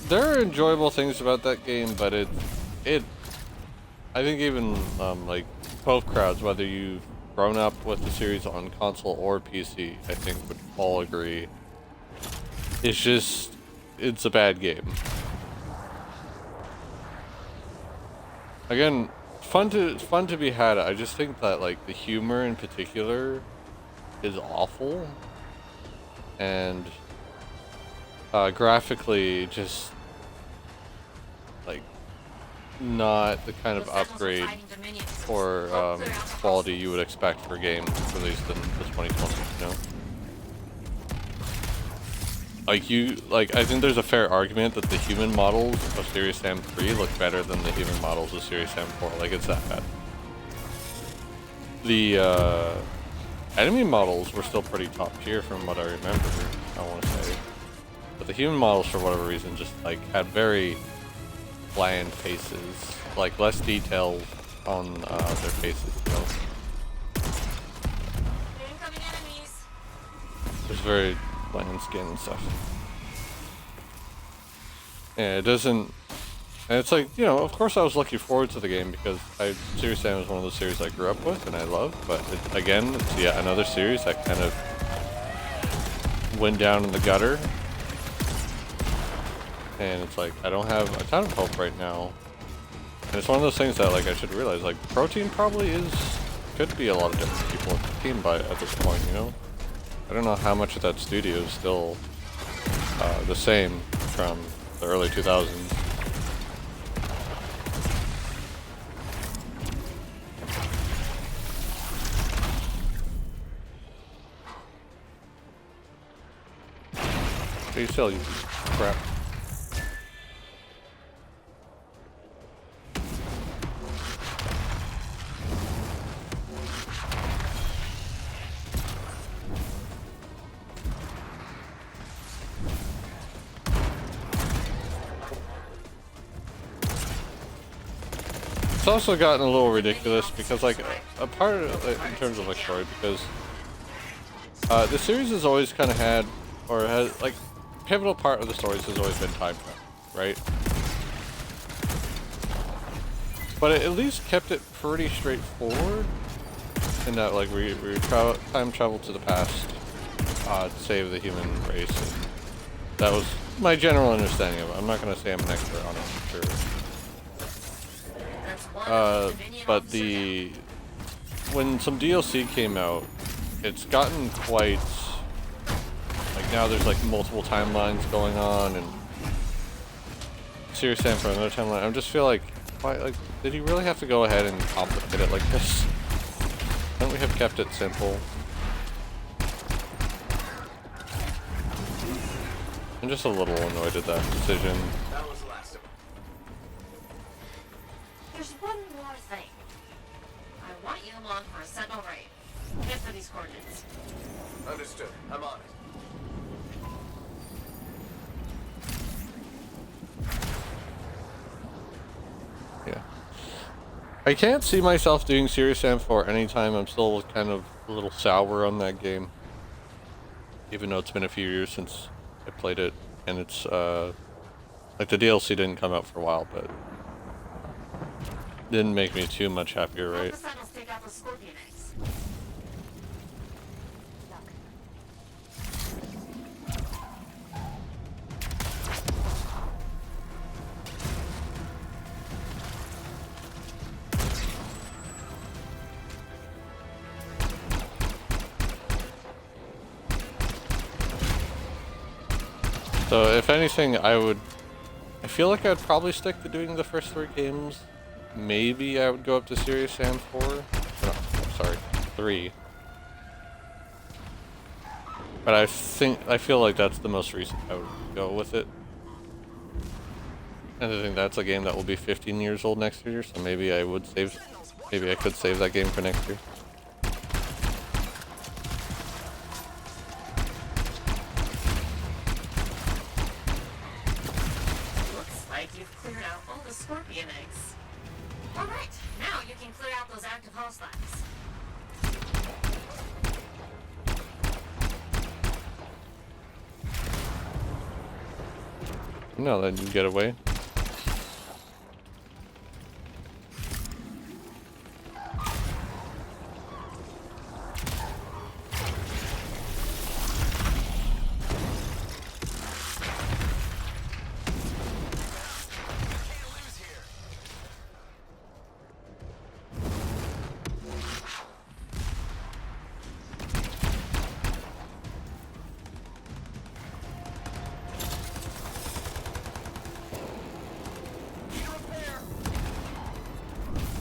There are enjoyable things about that game, but I think even like both crowds, whether you've grown up with the series on console or PC, I think would all agree. It's a bad game. Again, fun to be had. I just think that like the humor in particular is awful, and graphically just like not the kind of upgrade or quality you would expect for a game released in the 2020s, you know? I think there's a fair argument that the human models of Serious Sam 3 look better than the human models of Serious Sam 4. Like, it's that bad. The enemy models were still pretty top tier from what I remember, I want to say. But the human models, for whatever reason, just like had very bland faces, like less detail on their faces, you know? Incoming enemies. There's very bland skin and stuff. Yeah, it doesn't... And it's like, you know, of course I was looking forward to the game because Serious Sam is one of those series I grew up with and I love, but again, it's yet another series that kind of went down in the gutter. And it's like, I don't have a ton of hope right now. And it's one of those things that like I should realize, like Protein probably could be a lot of different people in the team at this point, you know? I don't know how much of that studio is still the same from the early 2000s. What do you sell, you crap? It's also gotten a little ridiculous because, like, a part of it, in terms of like story, because the series has always kind of had, or has like, pivotal part of the stories has always been time travel, right? But it at least kept it pretty straightforward in that, like, we time travel to the past to save the human race. And that was my general understanding of it. I'm not going to say I'm an expert on it, for sure. But when some DLC came out, it's gotten quite, like, now there's like multiple timelines going on, and Serious Sam for another timeline. I just feel like, why, like, did he really have to go ahead and complicate it like this? Couldn't we have kept it simple? I'm just a little annoyed at that decision. That was the last of them. There's one more thing. I want you along for a sentinel raid. Head for these coordinates. Understood. I'm on it. Yeah. I can't see myself doing Serious Sam 4 anytime. I'm still kind of a little sour on that game. Even though it's been a few years since I played it. And it's, like, the DLC didn't come out for a while, but didn't make me too much happier, right? So if anything, I feel like I'd probably stick to doing the first 3 games. Maybe I would go up to Serious Sam 4. No, I'm sorry, 3. But I feel like that's the most recent I would go with it. And I think that's a game that will be 15 years old next year, so maybe I could save that game for next year. Scorpion eggs. Alright, now you can clear out those active hull slabs. No, then you get away.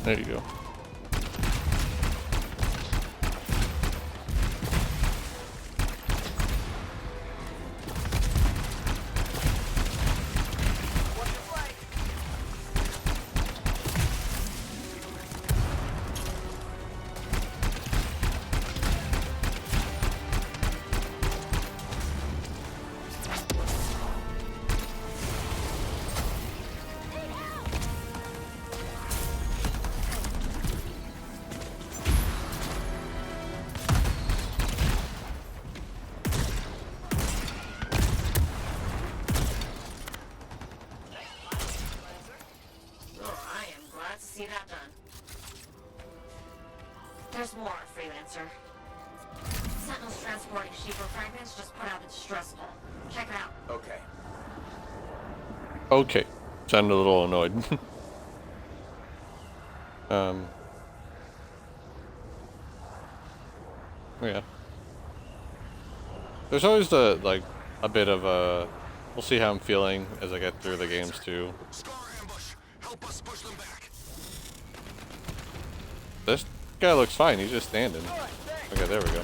There you go. Oh, I am glad to see that done. There's more, Freelancer. Sentinels transporting Sheeper fragments just put out a distress call. Check it out. Okay. Okay. Sounded a little annoyed. Yeah. There's always the, like, a bit of a... We'll see how I'm feeling as I get through the games, too. This guy looks fine. He's just standing. Okay, there we go.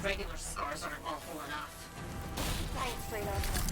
Regular scars aren't awful enough. Thanks, Freelancer.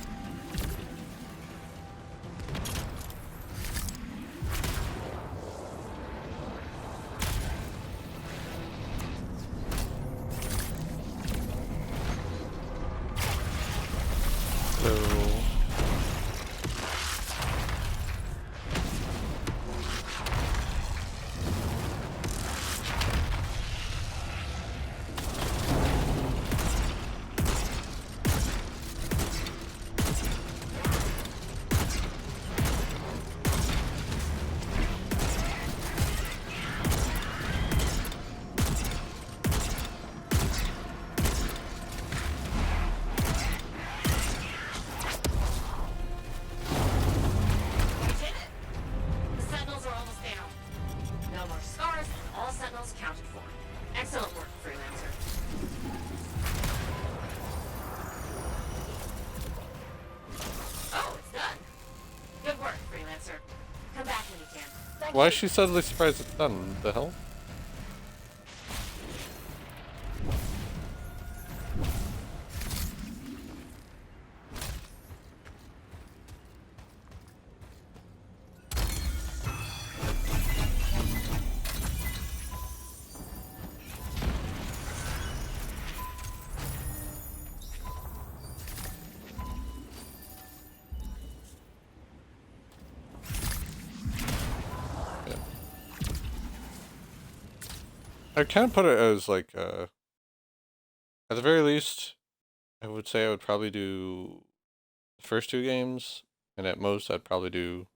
Why is she suddenly surprised it's done? The hell? I kind of put it as like, at the very least, I would say I would probably do the first two games, and at most I'd probably do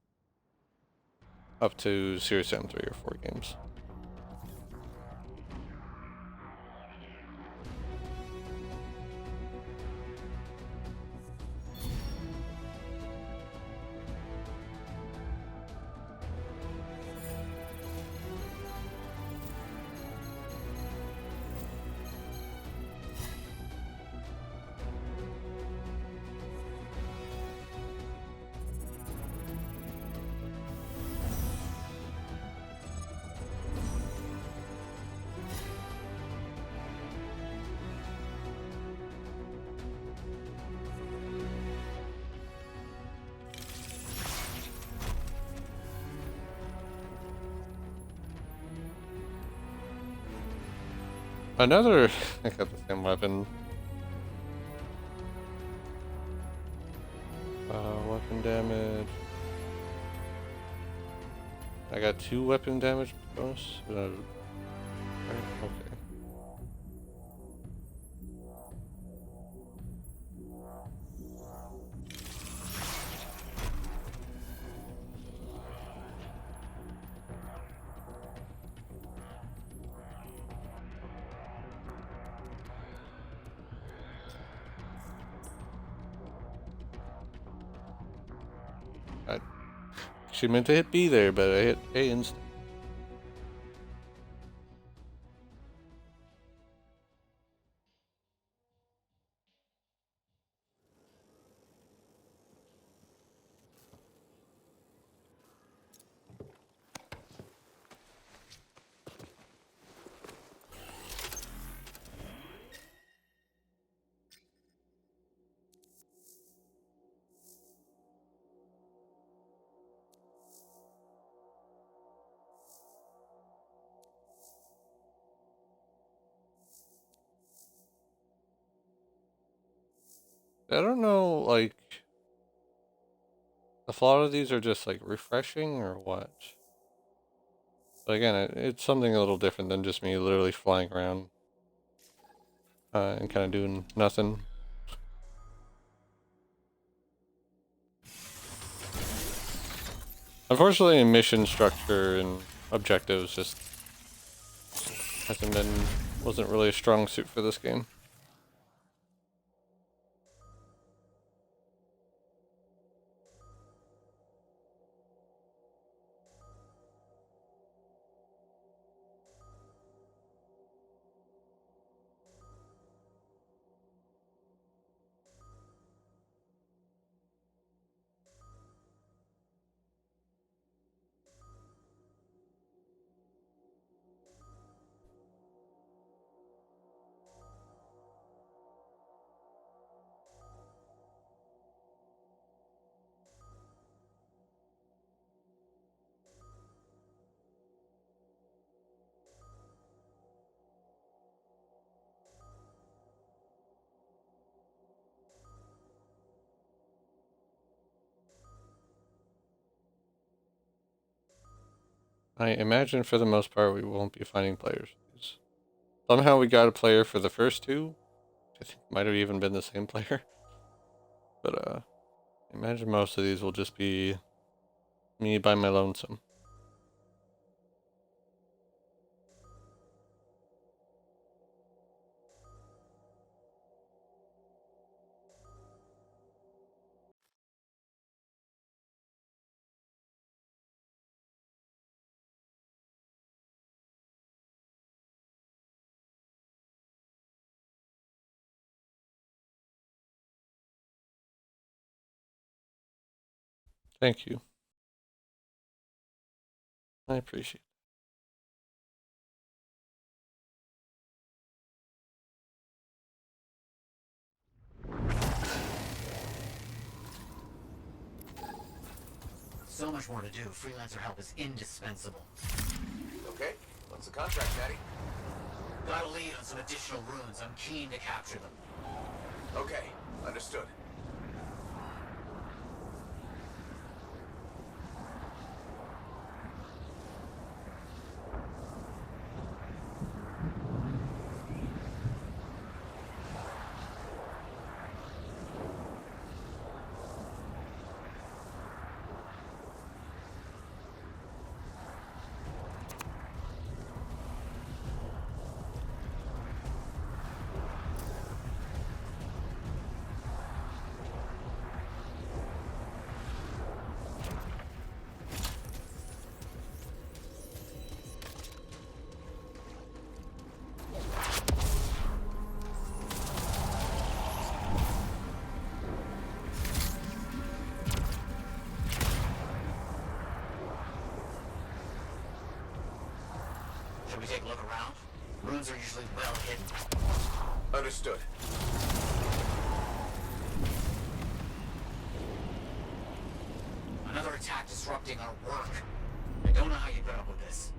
up to Serious Sam 3 or 4 games. Another. I got the same weapon. Weapon damage. I got 2 weapon damage bonus. Okay. She meant to hit B there, but I hit A instead. I don't know, like, if a lot of these are just like refreshing or what. But again, it's something a little different than just me literally flying around and kind of doing nothing. Unfortunately, mission structure and objectives just wasn't really a strong suit for this game. I imagine for the most part we won't be finding players. Somehow we got a player for the first 2. I think might have even been the same player. But I imagine most of these will just be me by my lonesome. Thank you. I appreciate it. So much more to do. Freelancer help is indispensable. Okay, what's the contract, Daddy? Got a lead on some additional runes. I'm keen to capture them. Okay, understood. Should we take a look around? Runes are usually well hidden. Understood. Another attack disrupting our work. I don't know how you put up with this.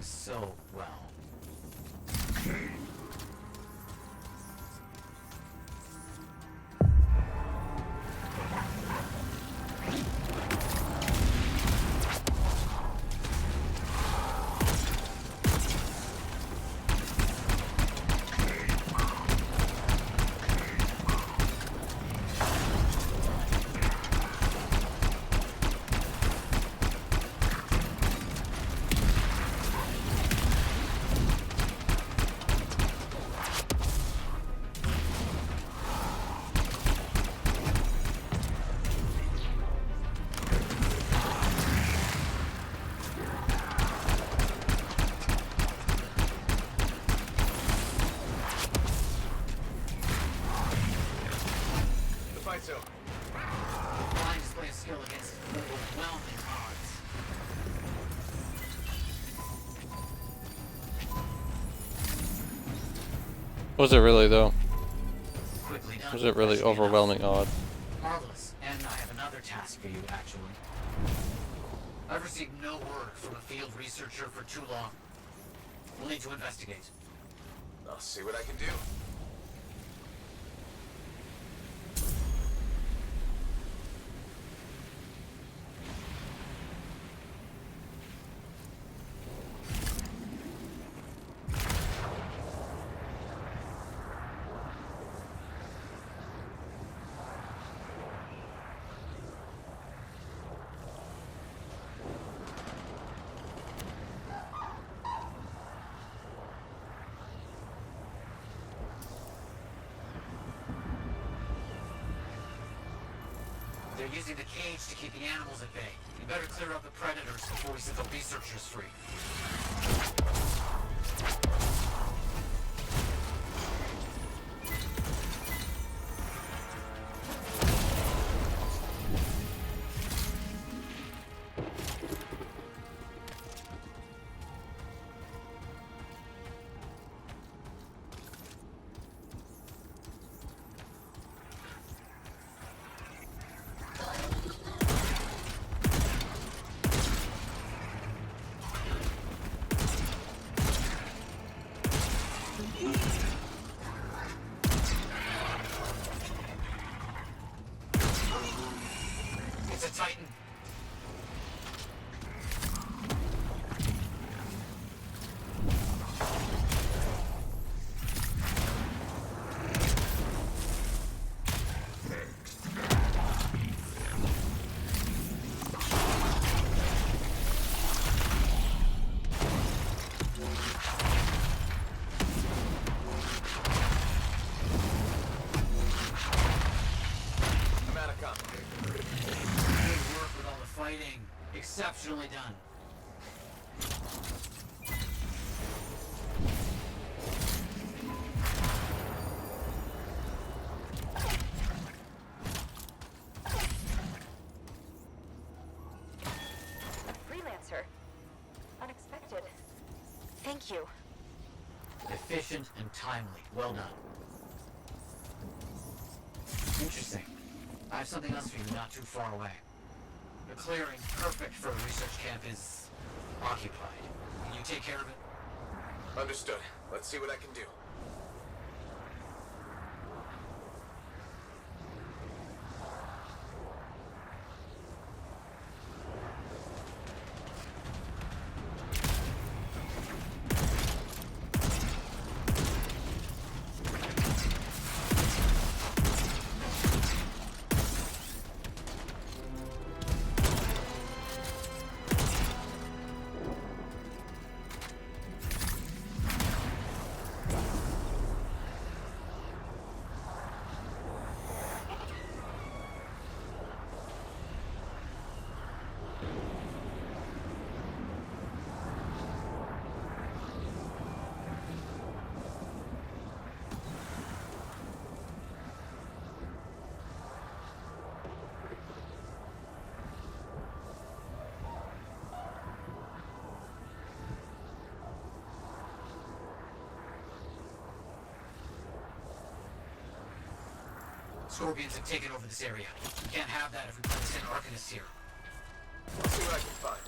going so well. Was it really though? Quickly done. Was it really overwhelming odd? Marvelous. And I have another task for you, actually. I've received no word from a field researcher for too long. We'll need to investigate. I'll see what I can do. They're using the cage to keep the animals at bay. You better clear out the predators before we set the researchers free. It's a Titan. Exceptionally done. Freelancer. Unexpected. Thank you. Efficient and timely. Well done. Interesting. I have something else for you not too far away. The clearing, perfect for a research camp, is occupied. Can you take care of it? Understood. Let's see what I can do. Scorpions have taken over this area. We can't have that if we plan to send Arcanists here. Let's see what I can find.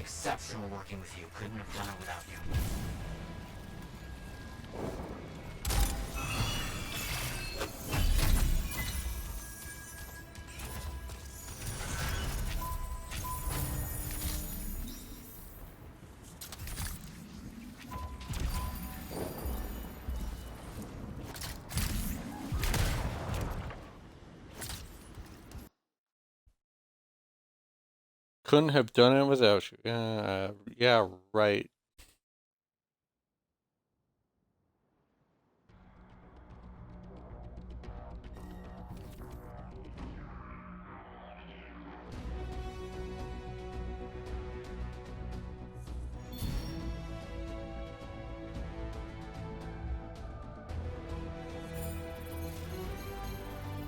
exceptional working with you. Couldn't have done it without you. Couldn't have done it without you. Yeah, right.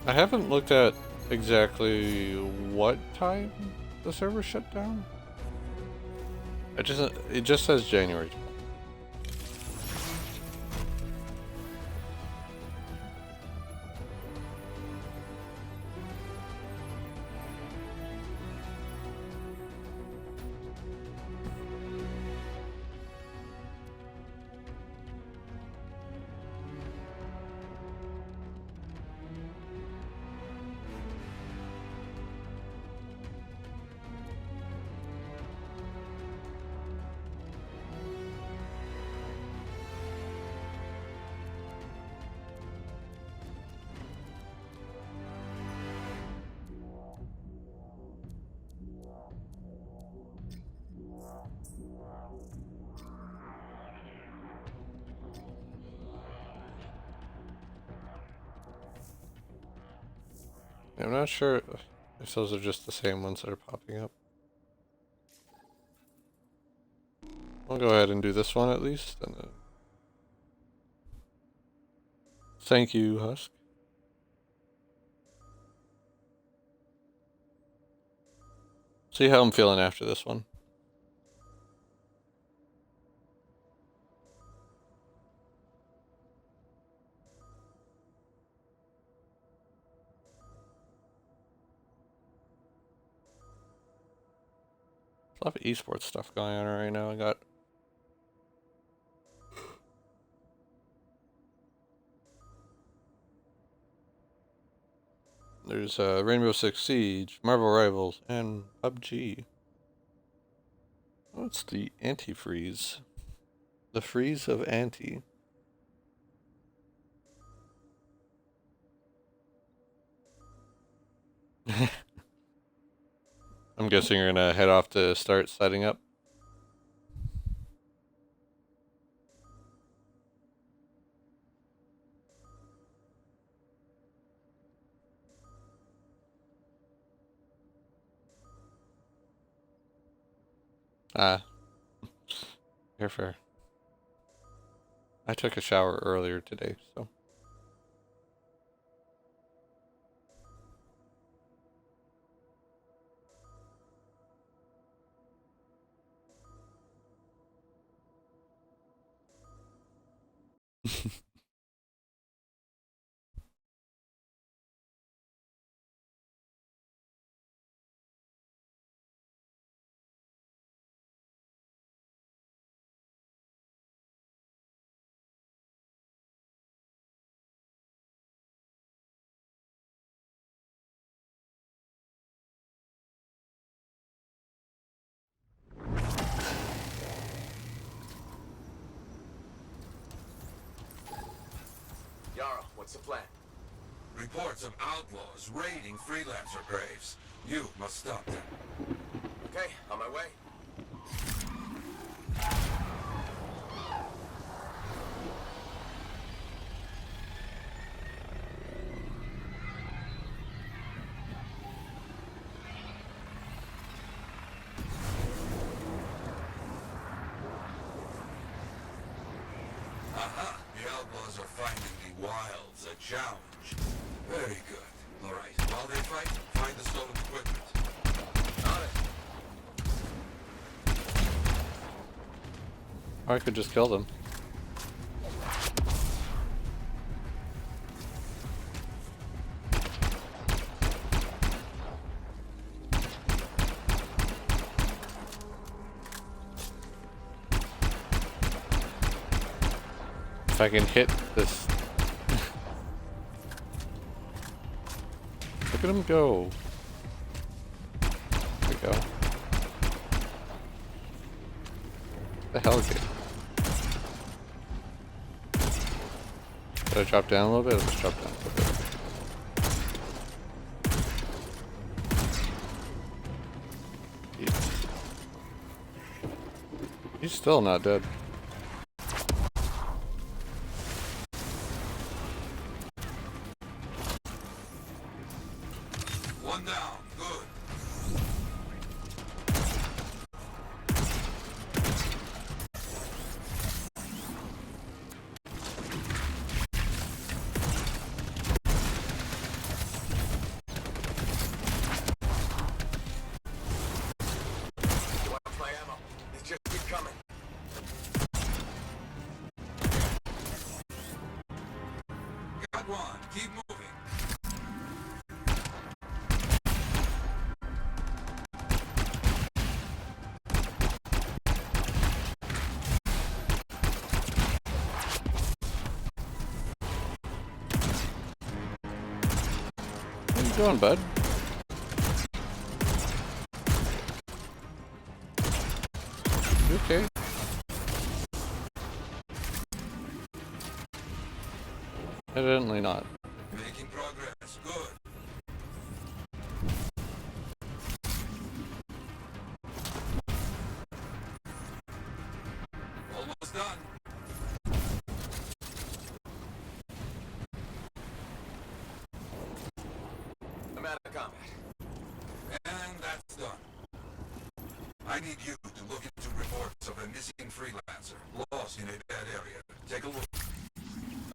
I haven't looked at exactly what time the server shut down. It just says January 12th. I'm not sure if those are just the same ones that are popping up. I'll go ahead and do this one at least, and then... Thank you, Husk. See how I'm feeling after this one. A lot of esports stuff going on right now. I got there's Rainbow Six Siege, Marvel Rivals, and PUBG. Oh, it's the antifreeze. The freeze of anti. I'm guessing you're gonna head off to start setting up. Ah, fair. I took a shower earlier today, so. Yara, what's the plan? Reports of outlaws raiding freelancer graves. You must stop them. Okay, on my way. Aha! The outlaws are finding the wilds a challenge. Very good. All right. While they fight, find the stolen equipment. Got it. Or I could just kill them. if I can hit this. Look at him go. There we go. The hell is it? Did I drop down a little bit? Let's drop down a little bit. He's still not dead. One down. Good. Watch my ammo. They just keep coming. Got one. Keep moving. How you doing, bud? You okay? Evidently not. Making progress. Good. Almost done. I'm out of combat. And that's done. I need you to look into reports of a missing freelancer lost in a bad area. Take a look.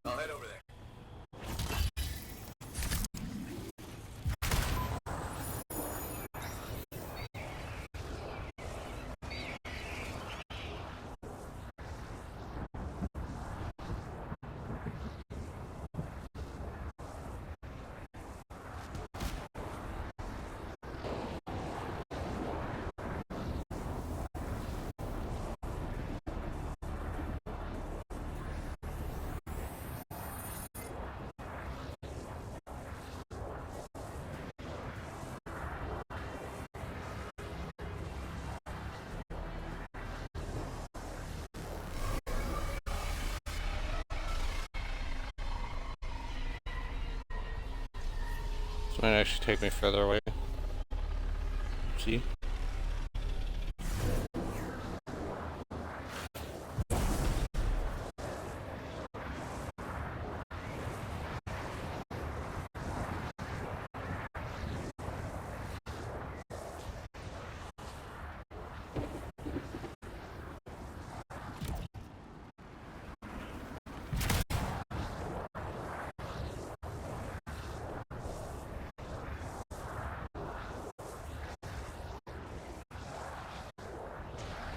I'll head over there. This might actually take me further away. See?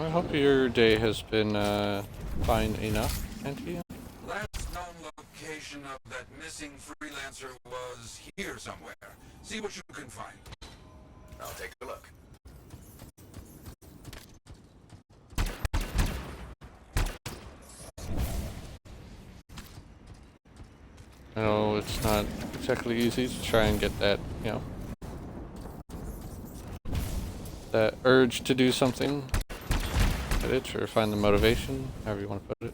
I hope your day has been fine enough, Auntie. Last known location of that missing freelancer was here somewhere. See what you can find. I'll take a look. I know it's not exactly easy to try and get that, you know, that urge to do something, that itch, or find the motivation, however you want to put it.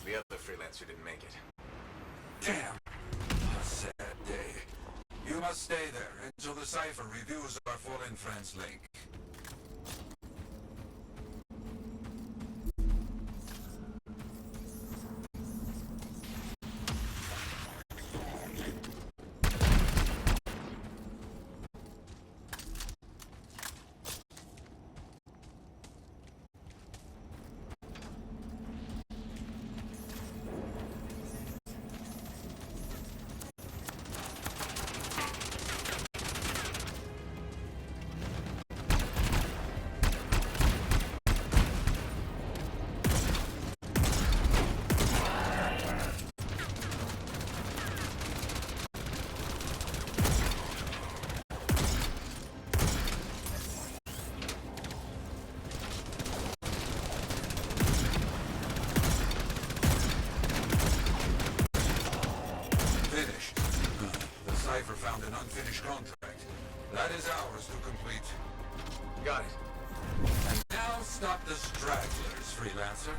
The other freelancer didn't make it. Damn. A sad day. You must stay there until the cipher reviews our fallen friend's link. an unfinished contract. That is ours to complete. Got it. And now stop the stragglers, freelancer.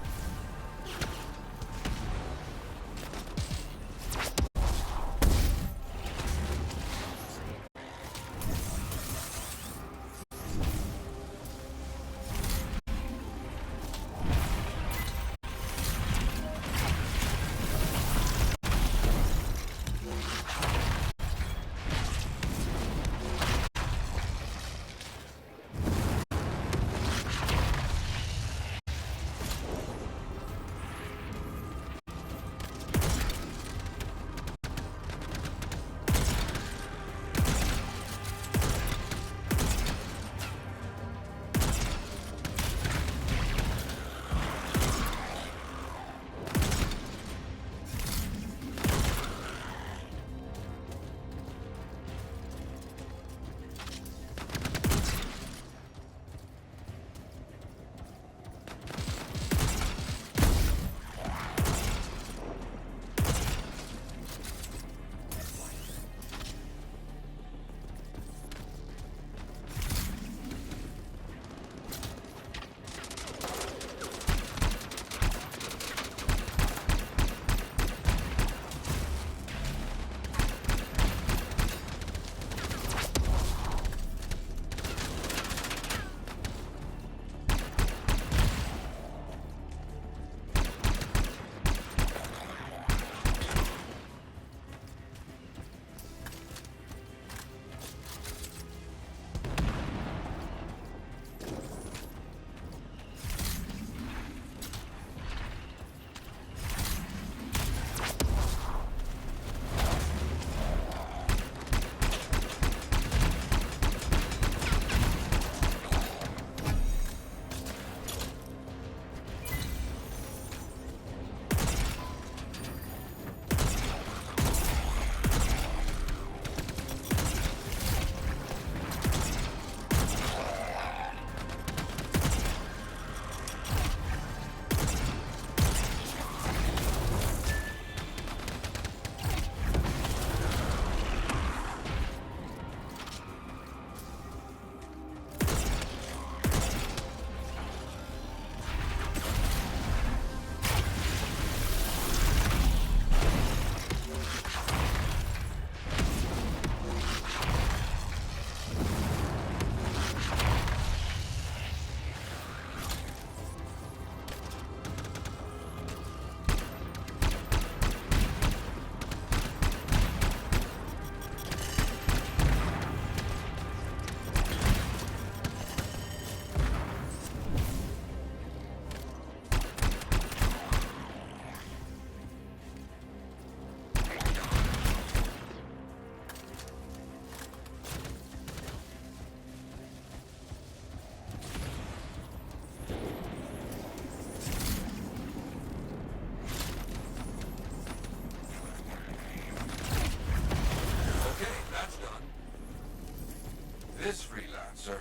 This freelancer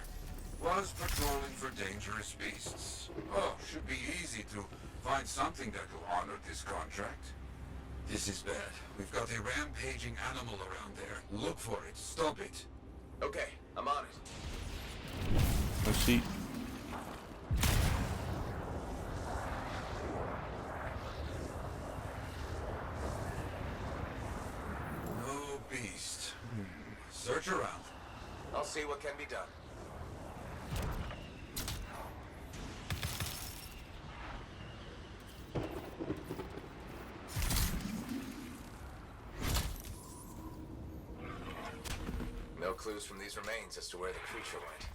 was patrolling for dangerous beasts. Oh, should be easy to find something that will honor this contract. This is bad. We've got a rampaging animal around there. Look for it. Stop it. Okay, I'm on it. Let's see. No beast. Search around. I'll see what can be done. No clues from these remains as to where the creature went.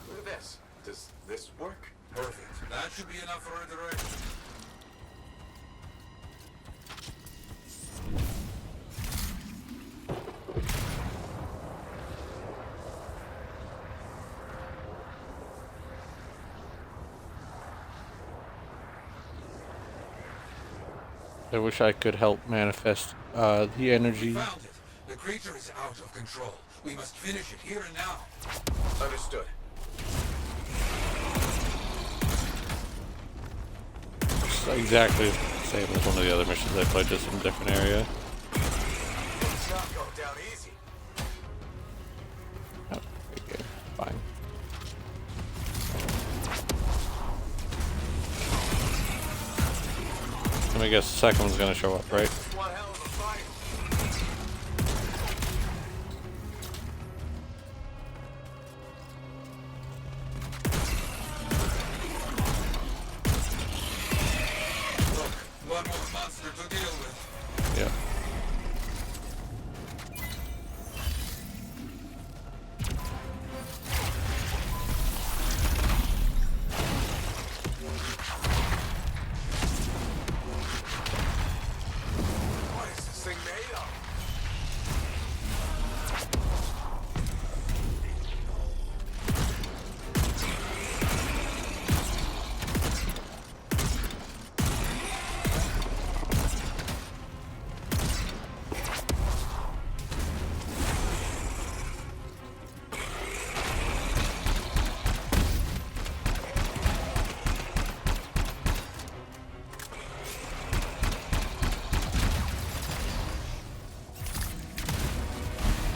Look at this. Does this work? Perfect. That should be enough for a direction. I wish I could help manifest the We energy. found it. The creature is out of control. We must finish it here and now. Understood. It's exactly the same as one of the other missions I played, just in a different area. It's not going down easy. Oh, okay, fine. Let me guess the second one's gonna show up, right? One hell of a fight. Look, one more monster to deal with. Yeah. What is this thing made of?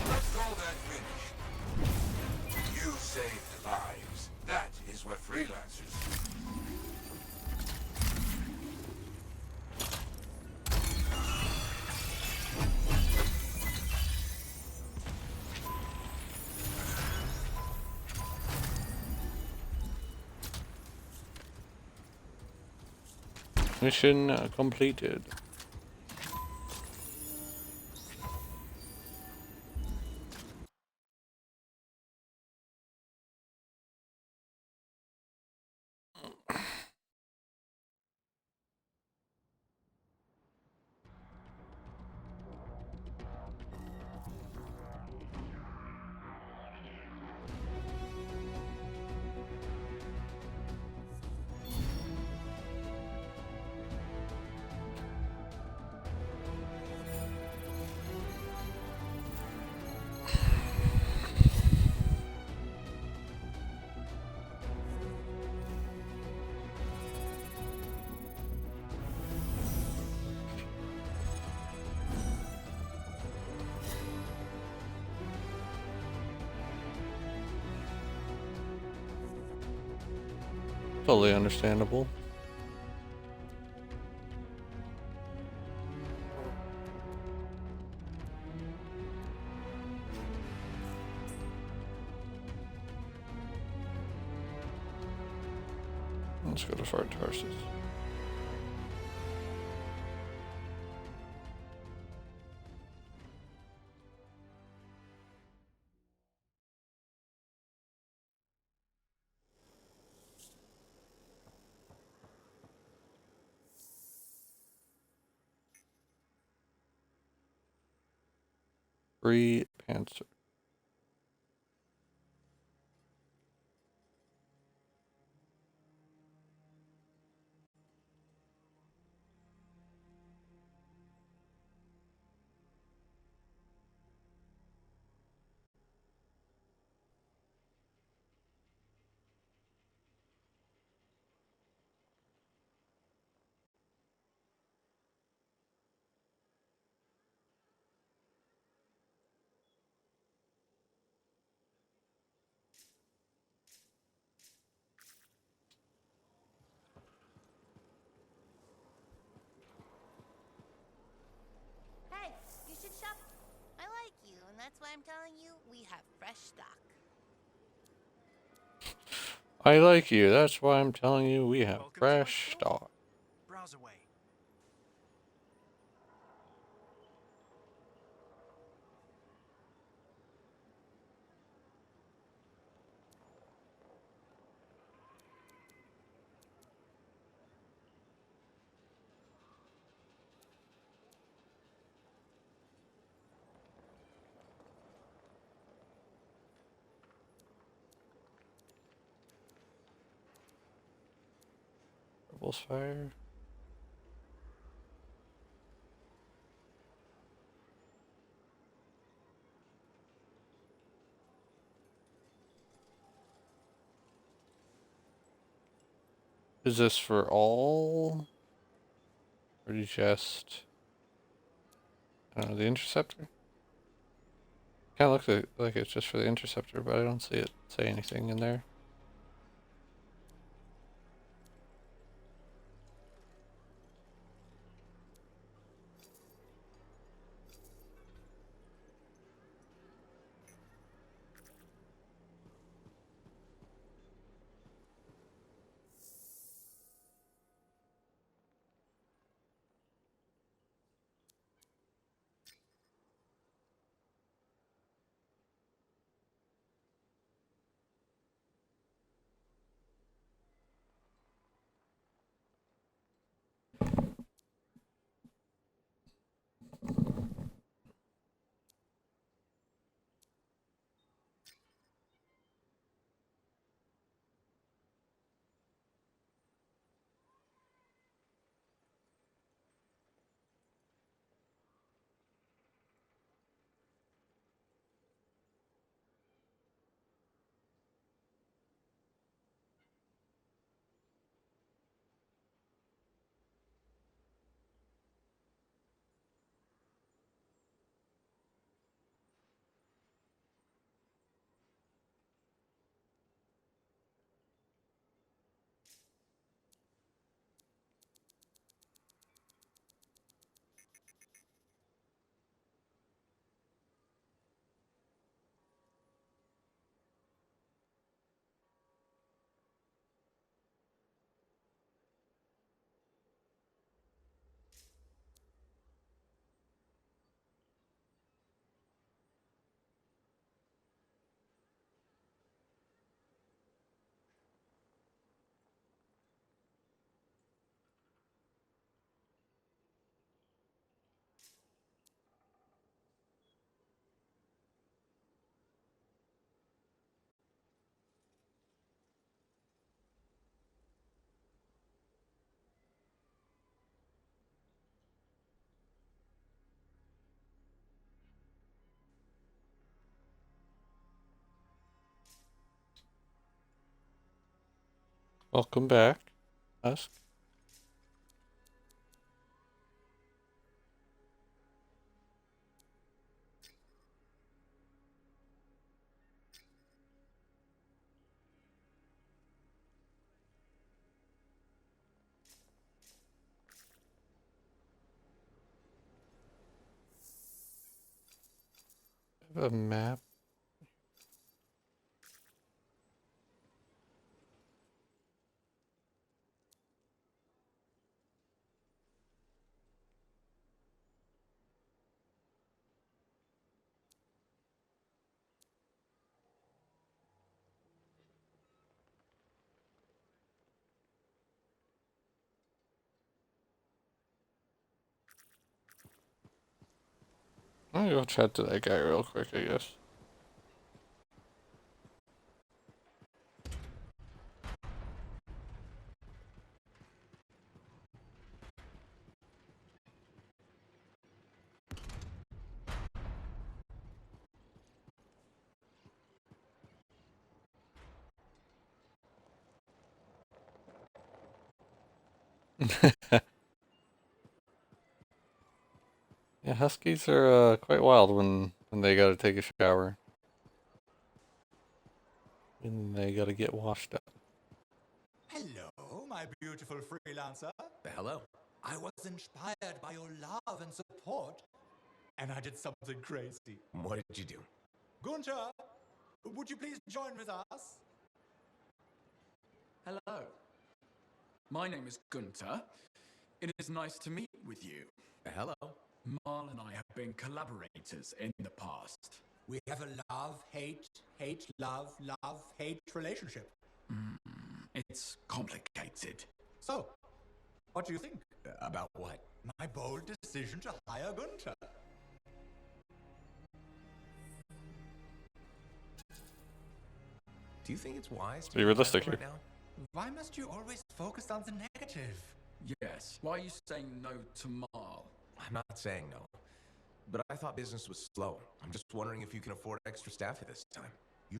Let's call that finished. You saved lives. That is what freelancers do. Mission completed. Totally understandable. Let's go to Fort Tarsus. Free Panzer. Hey, you should shop. I like you, and that's why I'm telling you we have fresh stock. I like you. That's why I'm telling you we have Welcome to my fresh store. stock. Browse away. Rebels fire. Is this for all? Or just... I don't know, the Interceptor? Kind of looks like it's just for the Interceptor, but I don't see it say anything in there. Welcome back, Husk. I have a map. I'll go chat to that guy real quick, I guess. Yeah, Huskies are quite wild when they gotta take a shower. And they gotta get washed up. Hello, my beautiful freelancer. Hello. I was inspired by your love and support, and I did something crazy. What did you do? Gunther, would you please join with us? Hello. My name is Gunther. It is nice to meet with you. Hello. Marl and I have been collaborators in the past. We have a love, hate, hate, love, hate relationship. It's complicated. So, what do you think? About what? My bold decision to hire Gunther. Do you think it's wise to be realistic right here. now? Why must you always focus on the negative? Yes. Why are you saying no to Marl? I'm not saying no. But I thought business was slow. I'm just wondering if you can afford extra staff at this time.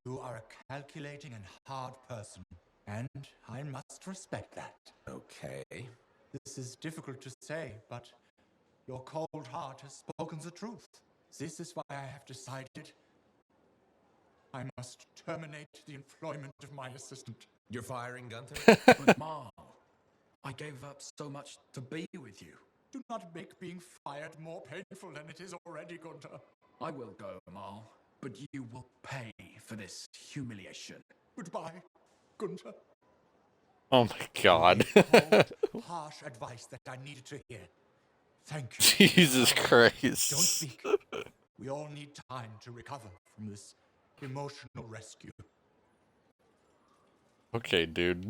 You are a calculating and hard person. and I must respect that. Okay. This is difficult to say, but your cold heart has spoken the truth. This is why I have decided I must terminate the employment of my assistant. You're firing Gunther? But Marl, I gave up so much to be with you. Do not make being fired more painful than it is already, Gunther. I will go, Marl, but you will pay for this humiliation. Goodbye, Gunther. Oh my god. Cold, harsh advice that I needed to hear. Thank you. Jesus Now, Christ. don't speak. We all need time to recover from this emotional rescue. Okay, dude.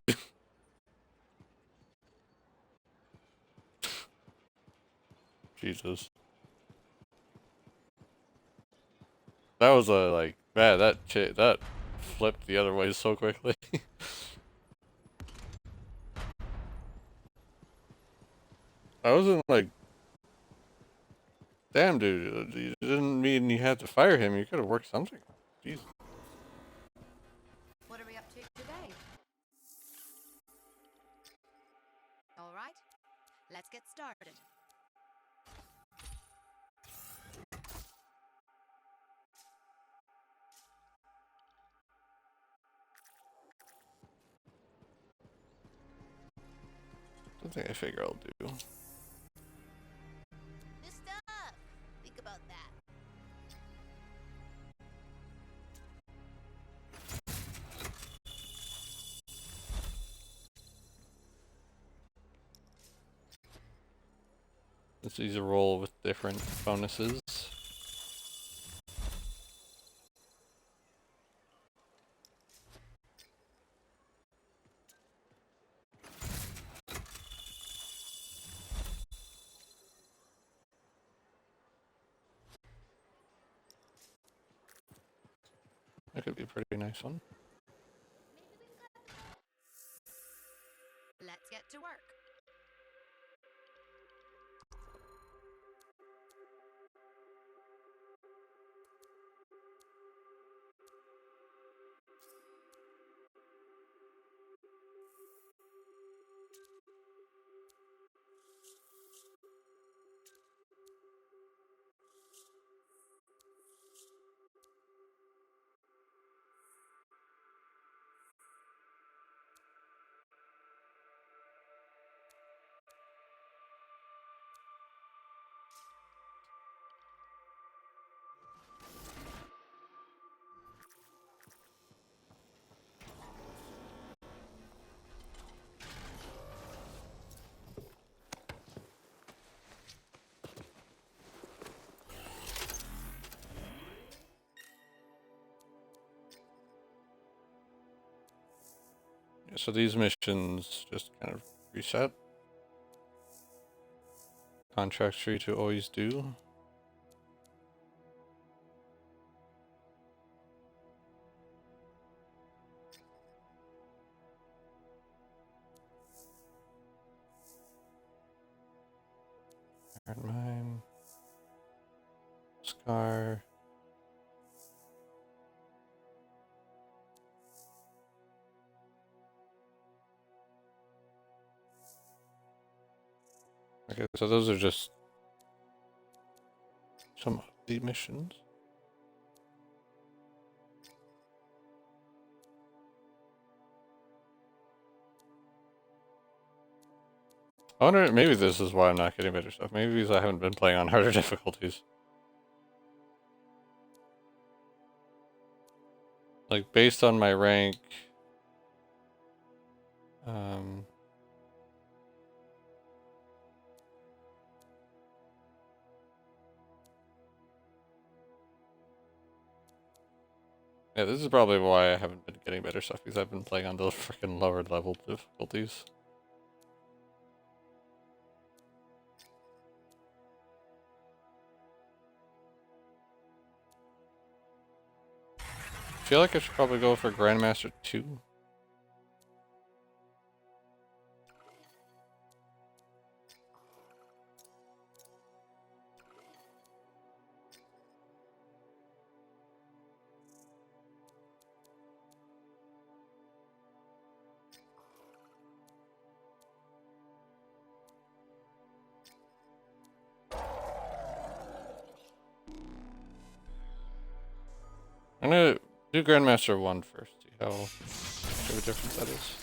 Jesus. That was a like, man, that flipped the other way so quickly. I wasn't like, damn, dude, you didn't mean you had to fire him. You could have worked something. Jeez. What are we up to today? All right, let's get started. Something I figure I'll do. New stuff. Think about that. Let's use a roll with different bonuses. That could be a pretty nice one. Let's get to work. Yeah, so these missions just kind of reset. Contracts free to always do. Iron Mine. Scar. Okay, so those are just some of the missions. I wonder, maybe this is why I'm not getting better stuff. Maybe because I haven't been playing on harder difficulties. Like, based on my rank, yeah, this is probably why I haven't been getting better stuff, because I've been playing on those freaking lower level difficulties. I feel like I should probably go for Grandmaster 2. I'm gonna do Grandmaster 1 first, see how much of a difference that is.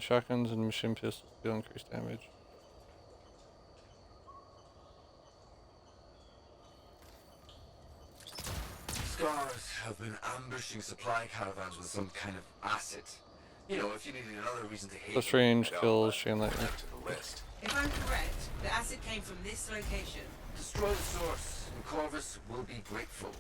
Shotguns and machine pistols deal increased damage. Scars have been ambushing supply caravans with some kind of acid. You know, if you needed another reason to hate Plus them, range, add all kills, that chain lightning. to the list. If I'm correct, the acid came from this location. Destroy the source, and Corvus will be grateful.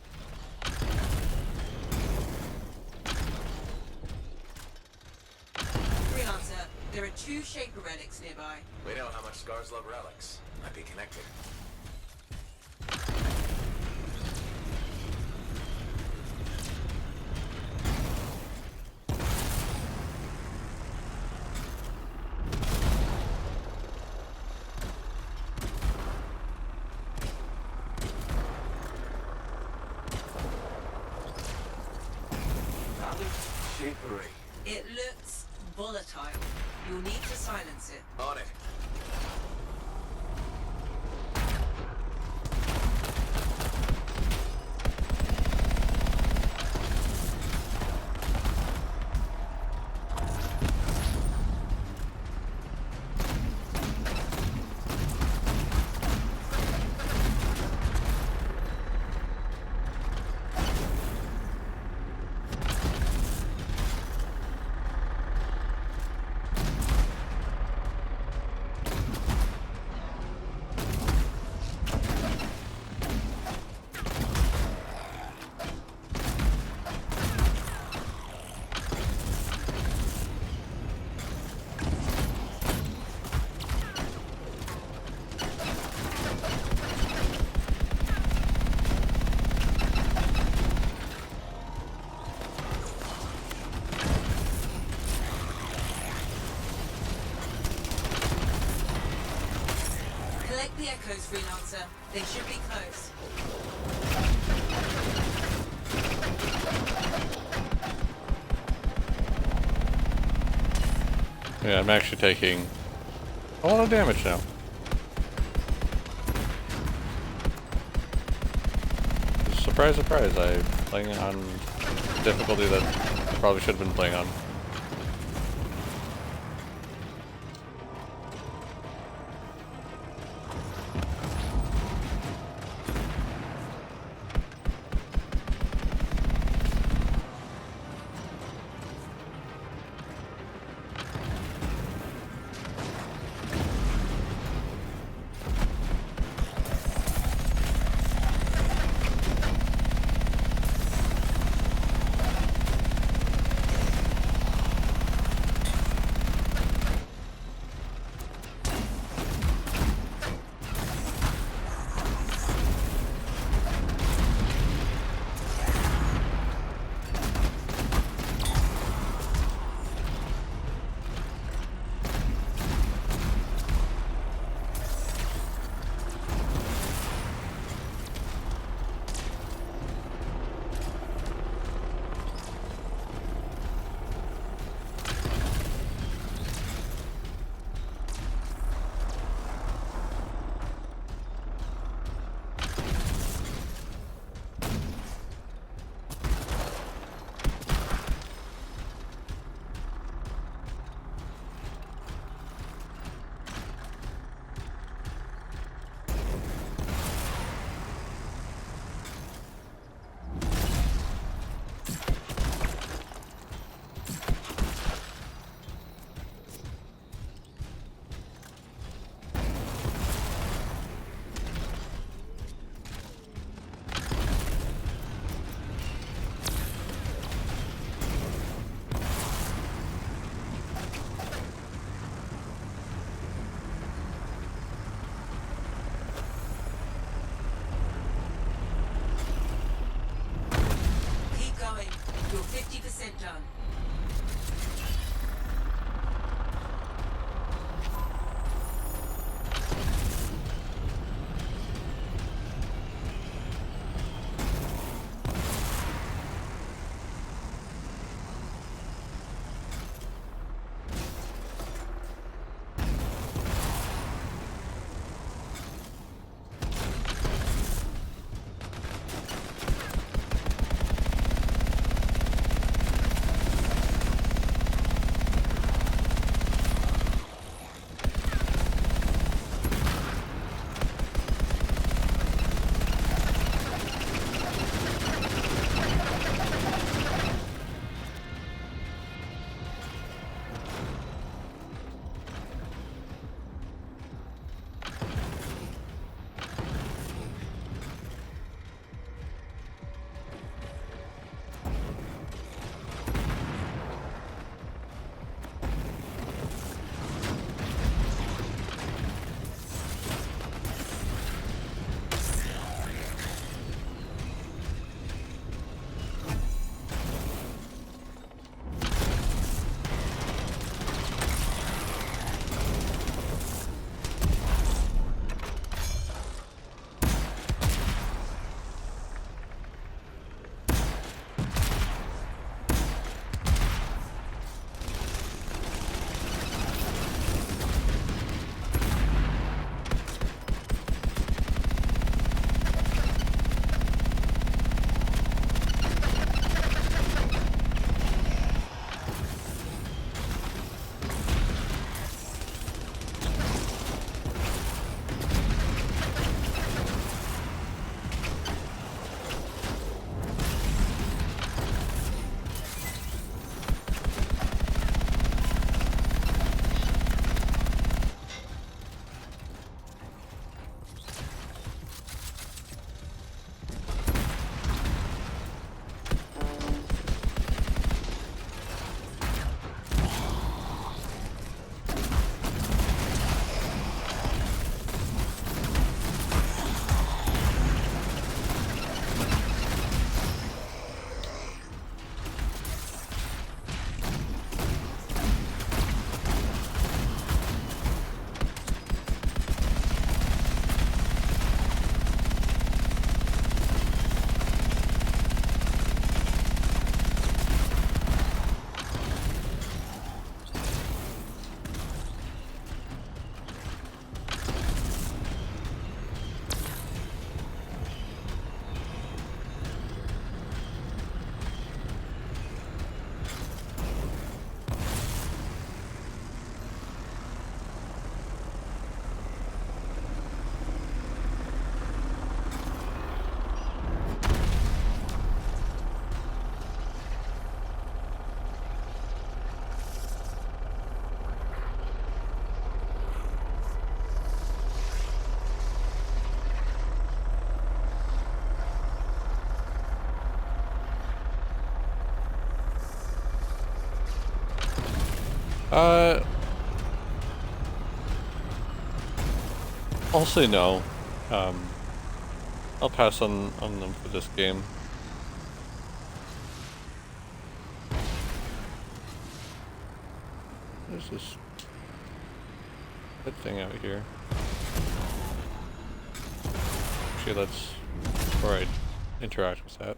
Freelancer, there are 2 Shaper relics nearby. We know how much Scars love relics. Might be connected. Valid shapery. It looks volatile. You'll need to silence it. On it. Collect the echoes, Freelancer. They should be close. Yeah, I'm actually taking a lot of damage now. Surprise, surprise, I'm playing on difficulty that I probably should have been playing on. descent done. I'll say no. I'll pass on them for this game. There's this good thing out here. Actually, let's alright, interact with that.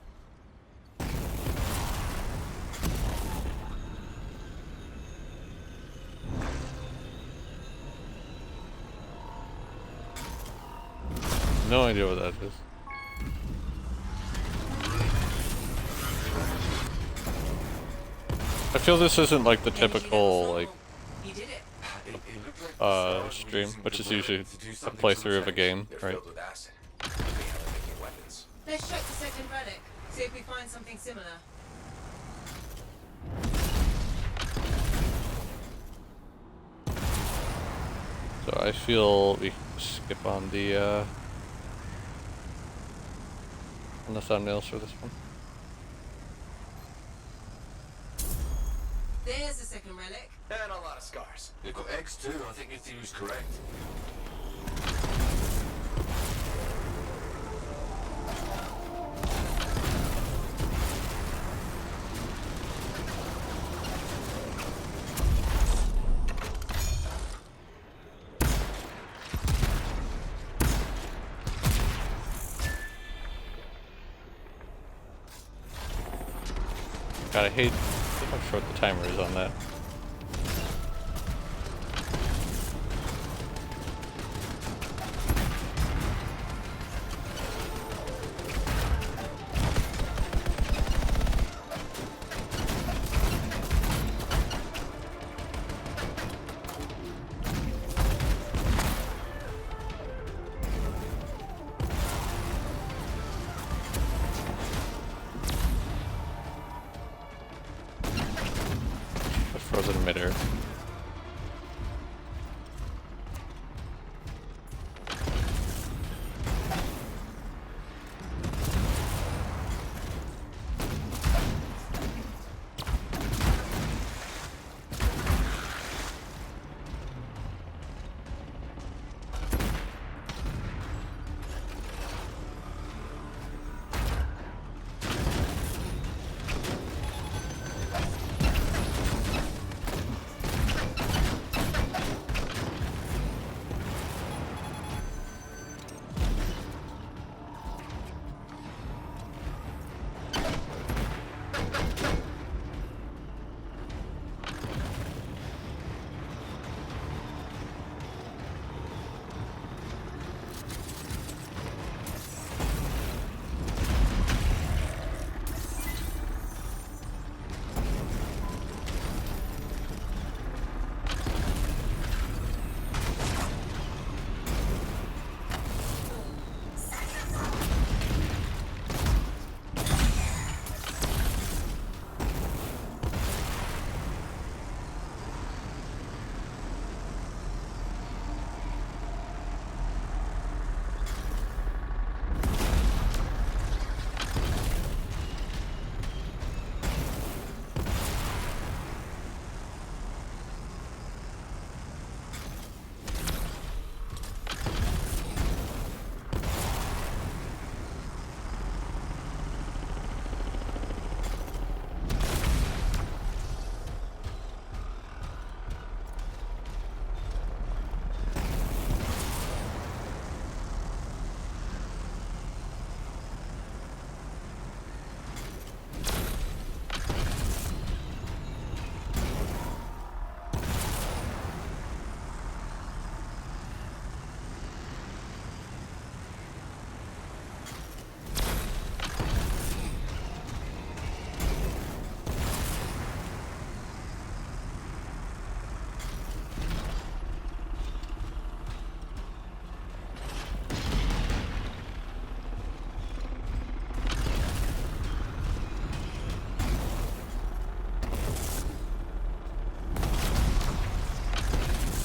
No idea what that is. I feel this isn't like the typical like stream, which is usually a playthrough of a game, right? Let's check the second relic. See if we find something similar. So I feel we can skip on the thumbnails for this one. There's the second relic. And a lot of scars. They've got eggs too. I think your theory's correct. God, I hate how short the timer is on that. Frozen midair.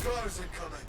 Scars incoming.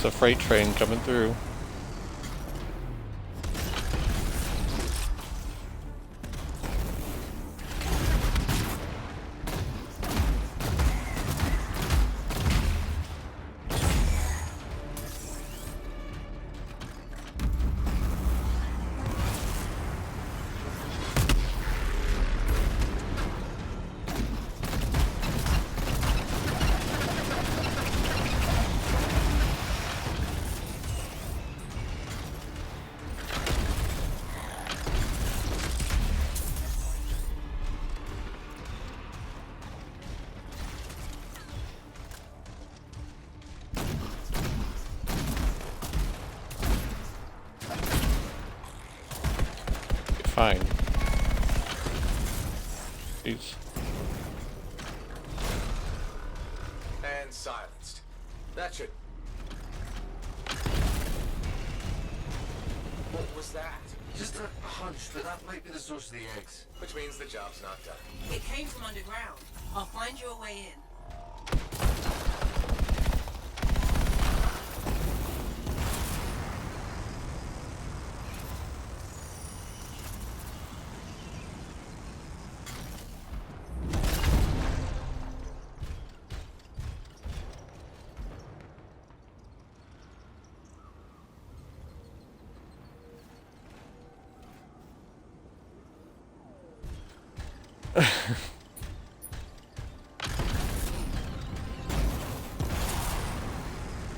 a freight train coming through. Fine. Jeez. And silenced. That should... What was that? Just a hunch, but that might be the source of the eggs. Which means the job's not done. It came from underground. I'll find you a way in.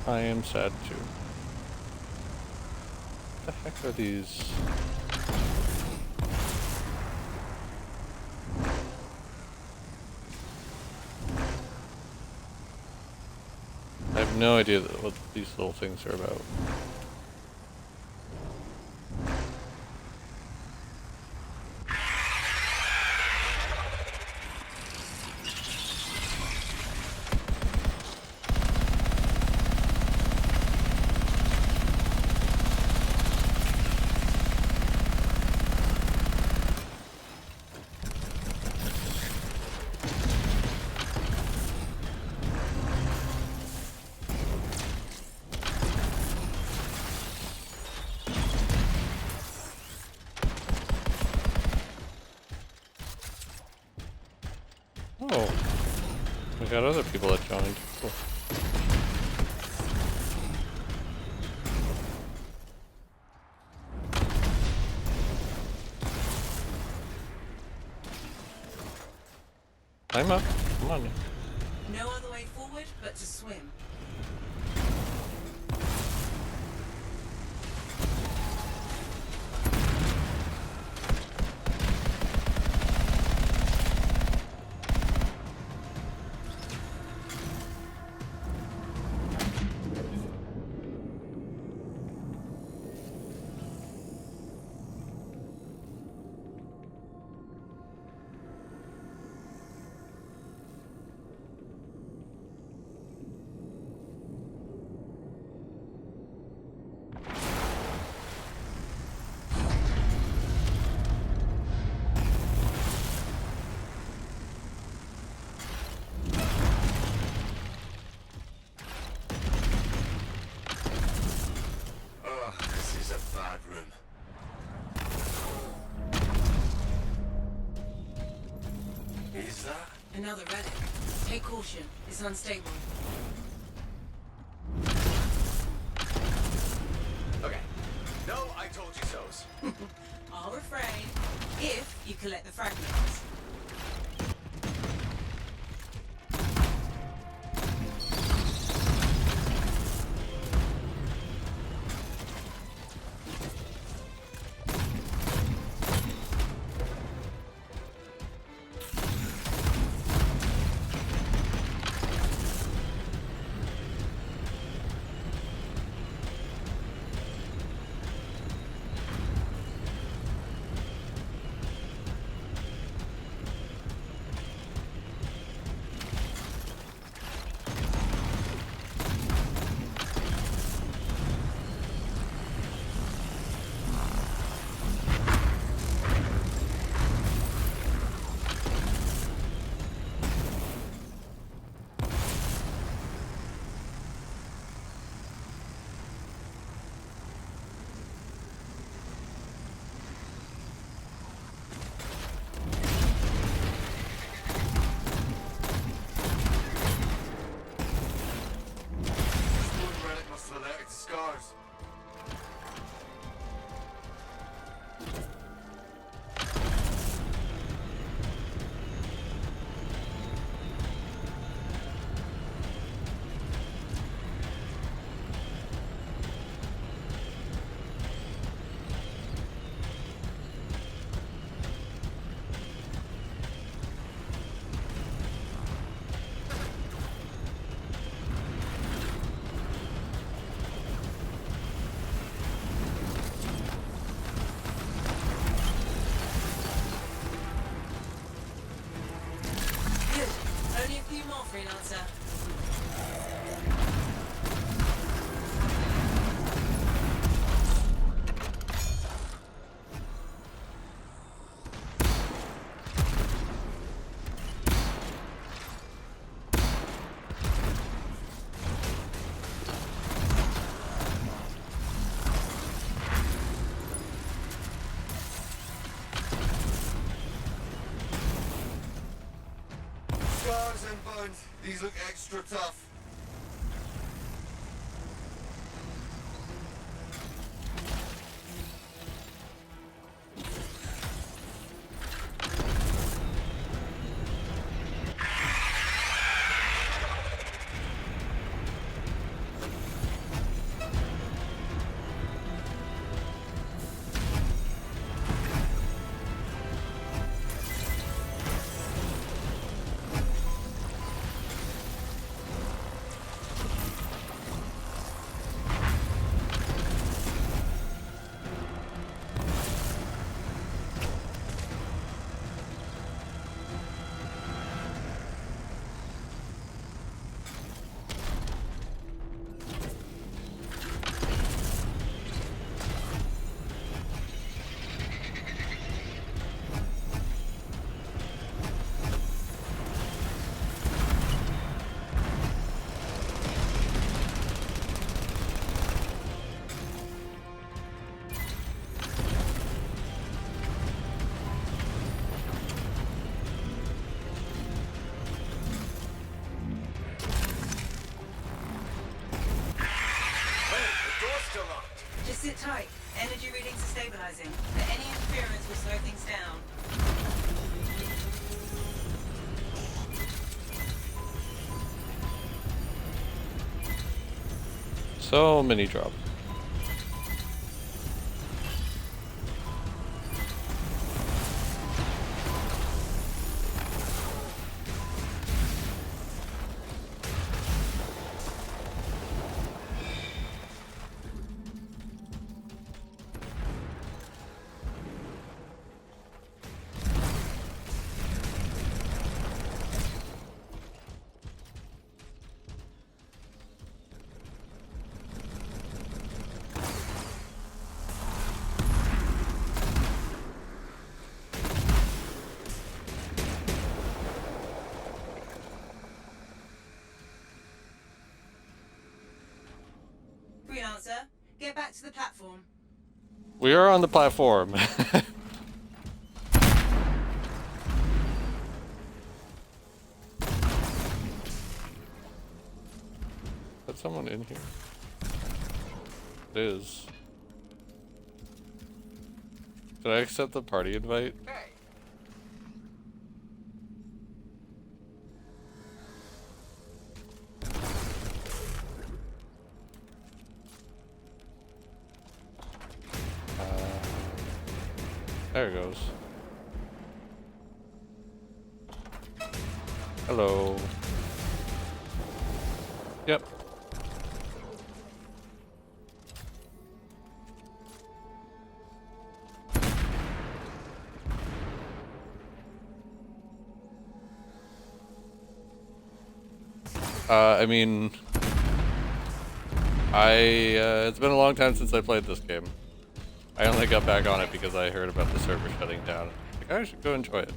I am sad too. What the heck are these? I have no idea what these little things are about. Oh, we got other people that joined. Cool. I'm up. Come on. No other way forward but to swim. Another relic. Take caution. It's unstable. Okay. No, I told you so's. I'll refrain if you collect the fragments. freelancer. Scars and burns. These look extra tough. Just sit tight. Energy readings are stabilizing, but any interference will slow things down. So many drops. Freelancer, get back to the platform. We are on the platform. Is someone in here? It is. Did I accept the party invite? There it goes. Hello. Yep. I mean, it's been a long time since I played this game. I only got back on it because I heard about the server shutting down. Like, I should go enjoy it.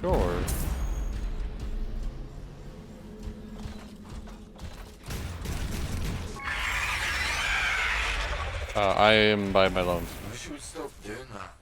Sure. I am by my lonesome. I wish you would stop doing that.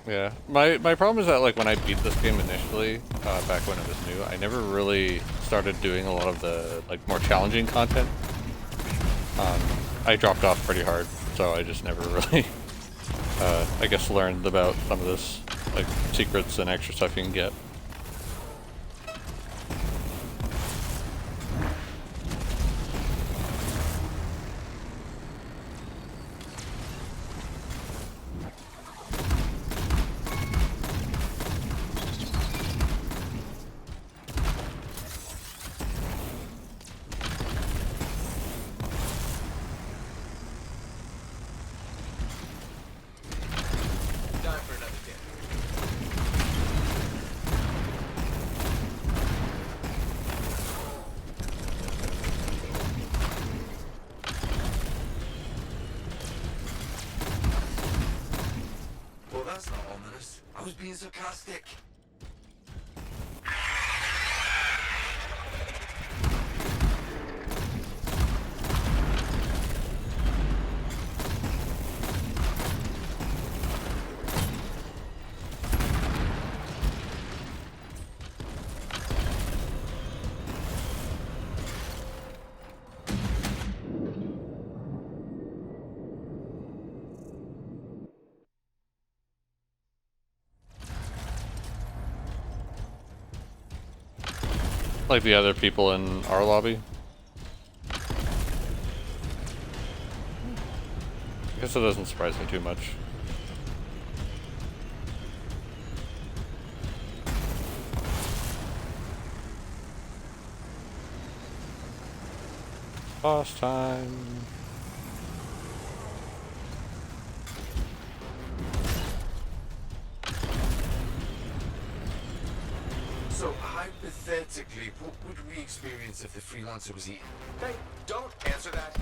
Yeah, my problem is that like when I beat this game initially, back when it was new, I never really started doing a lot of the like more challenging content. I dropped off pretty hard, so I just never really, I guess, learned about some of this, like, secrets and extra stuff you can get. Time for another dinner. Well, that's not ominous. I was being sarcastic. Like the other people in our lobby. I guess it doesn't surprise me too much. Boss time. So, hypothetically, what would we experience if the freelancer was eaten? Hey, don't answer that.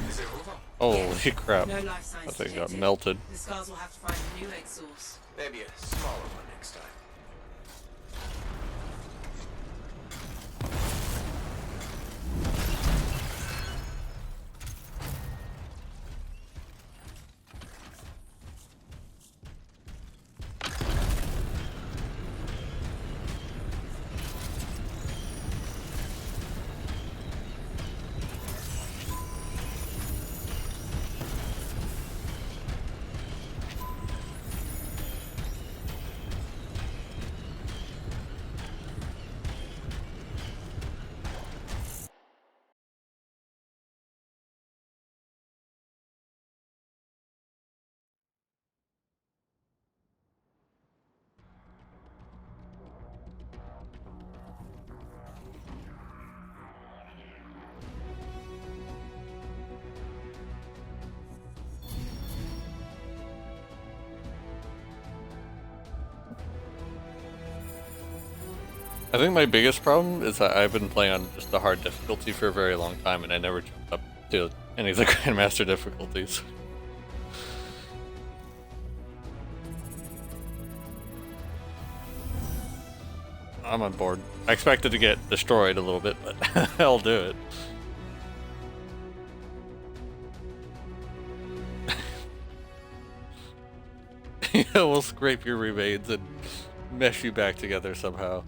Is it over? Holy crap. No life signs That thing got detected. melted. The Scars will have to find a new egg source. Maybe a smaller one next time. I think my biggest problem is that I've been playing on just the hard difficulty for a very long time, and I never jumped up to any of the Grandmaster difficulties. I'm on board. I expected to get destroyed a little bit, but I'll do it. Yeah, we'll scrape your remains and mesh you back together somehow.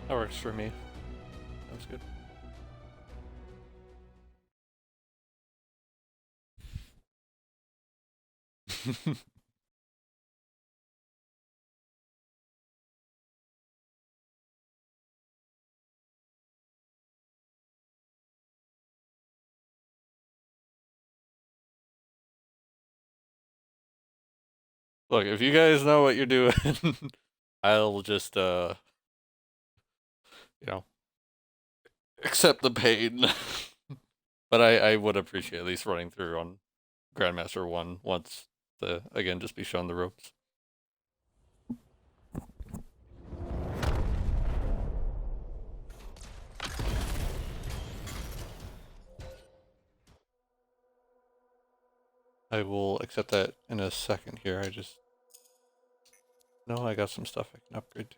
That works for me. Sounds good. Look, if you guys know what you're doing, I'll just you know, accept the pain. But I would appreciate at least running through on Grandmaster 1 once to, again, just be shown the ropes. I will accept that in a second here. I just know I got some stuff I can upgrade to.